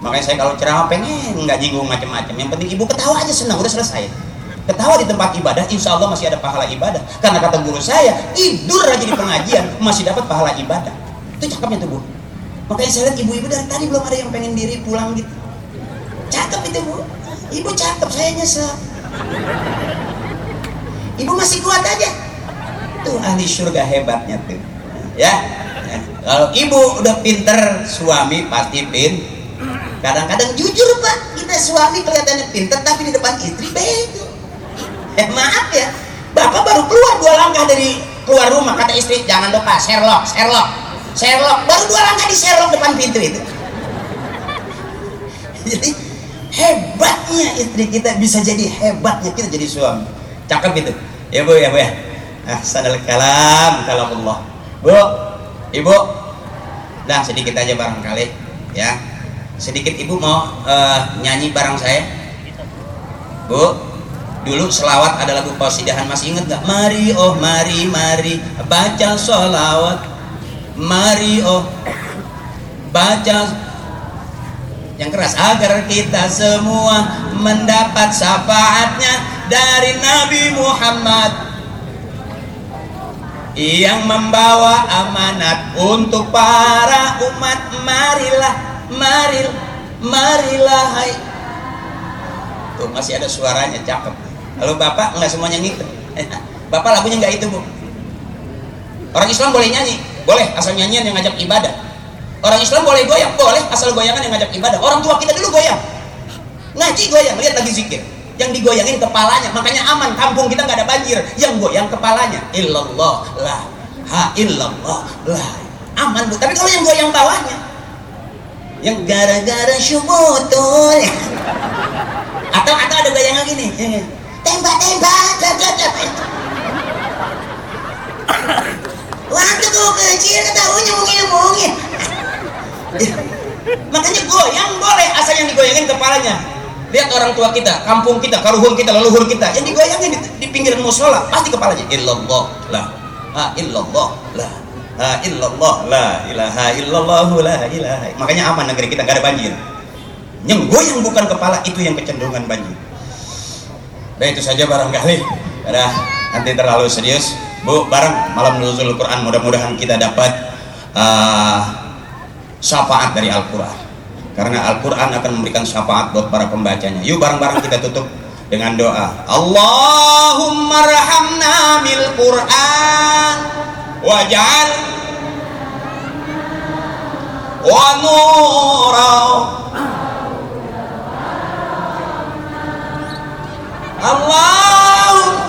Makanya saya kalau ceramah pengen nggak nyinggung macam-macam. Yang penting Ibu ketawa aja, senang, udah selesai. Ketawa di tempat ibadah, insya Allah masih ada pahala ibadah. Karena kata guru saya, tidur aja di pengajian masih dapat pahala ibadah. Itu cakepnya tuh Bu. Makanya saya lihat ibu-ibu dari tadi belum ada yang pengen diri pulang gitu. Cakep itu Bu. Ibu cakep, saya nyesel. Ibu masih kuat aja. Tuh ahli surga hebatnya tuh. Ya. Kalau ibu udah pinter, suami pasti kadang-kadang jujur Pak, kita suami kelihatannya pinter tapi di depan istri bego. Maaf ya, bapak baru keluar 2 langkah dari keluar rumah, kata istri jangan lupa Sherlock, baru 2 langkah di Sherlock depan pintu itu. Jadi hebatnya istri kita bisa jadi hebatnya kita jadi suami. Cakep itu ya Bu, ya Bu ya. Ahsanul kalam kalamullah. Bu, Ibu, nah sedikit aja barangkali ya. Sedikit Ibu mau nyanyi bareng saya Bu. Dulu selawat ada lagu qasidahan, masih inget gak? Mari oh mari baca sholawat, mari oh baca yang keras, agar kita semua mendapat syafaatnya dari Nabi Muhammad yang membawa amanat untuk para umat. Marilah hai. Tuh masih ada suaranya, cakep. Kalau bapak nggak semuanya ngikut. Bapak lagunya nggak itu Bu. Orang Islam boleh nyanyi, boleh asal nyanyian yang ngajak ibadah. Orang Islam boleh goyang, boleh asal goyangan yang ngajak ibadah. Orang tua kita dulu goyang, ngaji goyang, lihat lagi zikir. Yang digoyangin kepalanya, makanya aman, kampung kita nggak ada banjir. Yang goyang kepalanya, illallah la ha illallah la, aman Bu. Tapi kalau yang goyang bawahnya, yang gara-gara syubutul, atau ada goyangan gini, tembak. Waktu gue kecil ketahunya mungkin. Makanya goyang boleh asal yang digoyangin kepalanya. Lihat orang tua kita, kampung kita, karuhun kita, leluhur kita, yang digoyangin di pinggiran musola pasti kepalanya illallah la ha illallah la ha illallah la ilaha illallah la ilaha. Makanya aman negeri kita, nggak ada banjir. Yang goyang bukan kepala, itu yang kecenderungan banjir. Nah itu saja barangkali. Udah nanti terlalu serius Bu, bareng malam nuzul Quran, mudah-mudahan kita dapat syafaat dari Al-Quran, karena Al-Quran akan memberikan syafaat buat para pembacanya. Yuk bareng-bareng kita tutup dengan doa. Allahumma rahamna bil Quran waj'al wa nura Allah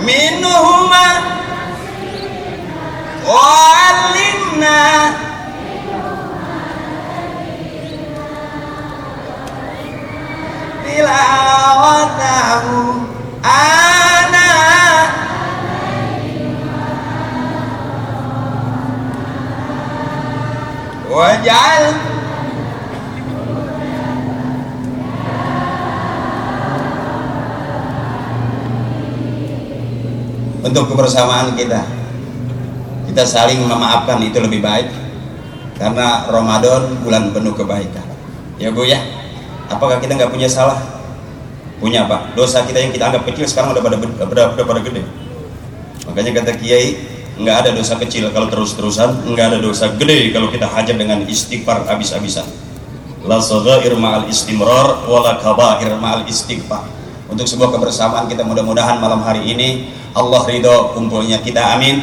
minhuma wa'allimna tilawatahu ana waj'al untuk kebersamaan kita saling memaafkan, itu lebih baik karena Ramadan bulan penuh kebaikan ya Bu ya. Apakah kita nggak punya salah? Punya Pak. Dosa kita yang kita anggap kecil sekarang udah pada gede. Makanya kata Kiai, nggak ada dosa kecil kalau terus-terusan, nggak ada dosa gede kalau kita hajar dengan istighfar habis-habisan. La saghair ma'al istimrar wala kabair ma'al istighfar. Untuk sebuah kebersamaan kita, mudah-mudahan malam hari ini Allah ridho kumpulnya kita, amin.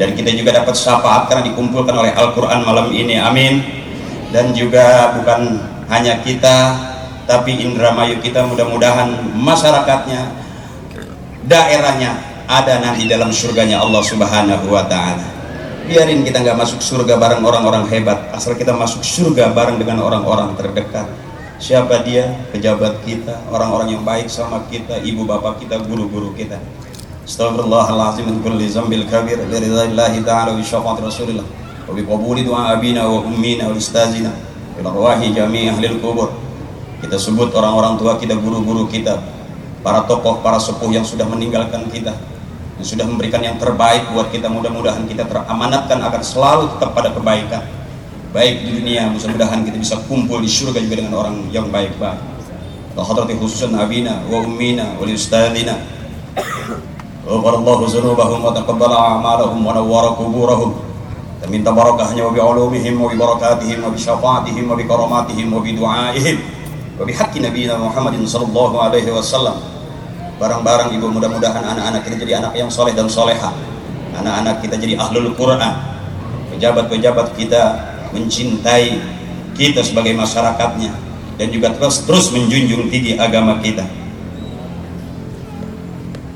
Dan kita juga dapat syafaat karena dikumpulkan oleh Al-Quran malam ini, amin. Dan juga bukan hanya kita, tapi Indramayu kita mudah-mudahan masyarakatnya, daerahnya ada nanti dalam surganya Allah Subhanahu wa Ta'ala. Biarin kita nggak masuk surga bareng orang-orang hebat, asal kita masuk surga bareng dengan orang-orang terdekat. Siapa dia? Pejabat kita, orang-orang yang baik sama kita, ibu bapak kita, guru-guru kita. Astaghfirullahaladzim min kulli zambil kabir liridaillahi ta'ala wa syafaat rasulillah wa biqabuli du'a abina wa ummina wa ustazina ila arwahi jami' ahlil kubur. Kita sebut orang-orang tua kita, guru-guru kita, para tokoh, para sepuh yang sudah meninggalkan kita, yang sudah memberikan yang terbaik buat kita. Mudah-mudahan kita teramanatkan akan selalu tetap pada kebaikan, baik di dunia, mudah-mudahan kita bisa kumpul di surga juga dengan orang yang baik-baik. Hadrati khususan abina wa ummina wa ustadina, ghafarallahu dzunubahum wa taqabbala a'malahum wa nawwara quburahum. Kita minta barakahnya wa bi ulumihim wa bi barakatihim wa bi syafaatihim wa bi karamatihim wa bi du'aihim wa bi haqqi nabiyina Muhammadin sallallahu alaihi wasallam. Barang-barang ibu, mudah-mudahan anak-anak kita jadi anak yang soleh dan soleha, anak-anak kita jadi ahlul Quran, pejabat-pejabat kita mencintai kita sebagai masyarakatnya, dan juga terus menjunjung tinggi agama kita.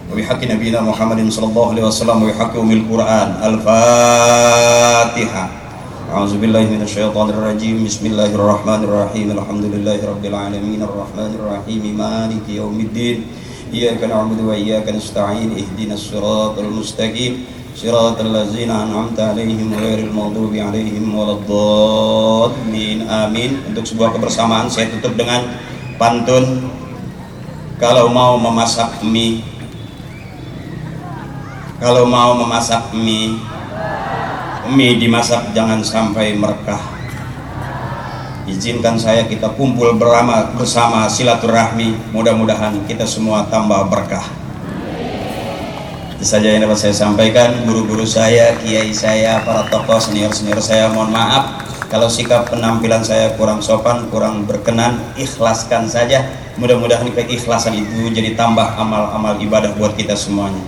Wa bihaqqi nabiyina Muhammadin sallallahu alaihi wasallam wa bihaqqi umil Quran. Al-Fatihah. A'udzubillahi minasyaitonir rajim. Bismillahirrahmanirrahim. Alhamdulillahirabbil alamin arrahmanir rahim maliki yaumiddin. Iyyaka na'budu wa iyyaka nasta'in. Ihdinas siratal mustaqim. Siratal ladzina an'amta 'alaihim ghairil maghdubi 'alaihim waladdallin. Amin. Untuk sebuah kebersamaan saya tutup dengan pantun. Kalau mau memasak mie, kalau mau memasak mie dimasak jangan sampai merekah. Izinkan saya kita kumpul bersama silaturahmi, mudah-mudahan kita semua tambah berkah. Itu saja yang dapat saya sampaikan. Guru-guru saya, kiai saya, para tokoh, senior-senior saya, mohon maaf kalau sikap penampilan saya kurang sopan, kurang berkenan. Ikhlaskan saja, mudah-mudahan keikhlasan itu jadi tambah amal-amal ibadah buat kita semuanya.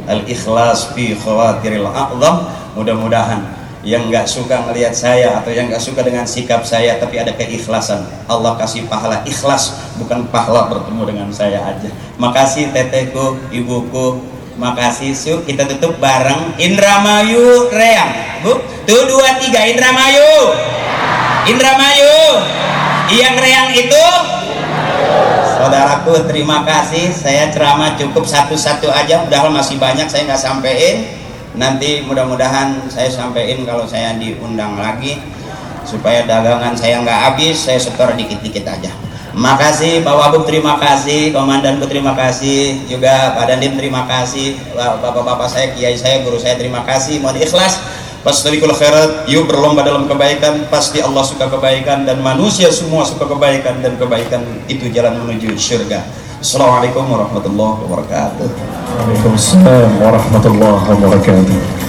Al-ikhlas fi khawatiril a'zam. Mudah-mudahan yang nggak suka melihat saya atau yang nggak suka dengan sikap saya tapi ada keikhlasan, Allah kasih pahala ikhlas, bukan pahala bertemu dengan saya aja. Makasih teteku, ibuku, makasih. Su, kita tutup bareng Indramayu Reang, Bu. Tuh 2 3 Indramayu. Indramayu. Yang Reang itu saudaraku, terima kasih. Saya ceramah cukup satu-satu aja, padahal masih banyak saya nggak sampein. Nanti mudah-mudahan saya sampein kalau saya diundang lagi, supaya dagangan saya nggak habis. Saya setor dikit-dikit aja. Makasih Pak Wagub, terima kasih. Komandanku terima kasih. Juga Pak Dandim terima kasih. Bapak-bapak saya, kiai saya, guru saya terima kasih. Mohon ikhlas. Fastabiqul khairat, yuk berlomba dalam kebaikan. Pasti Allah suka kebaikan dan manusia semua suka kebaikan, dan kebaikan itu jalan menuju surga. Assalamualaikum warahmatullahi wabarakatuh. Waalaikumsalam warahmatullahi wabarakatuh.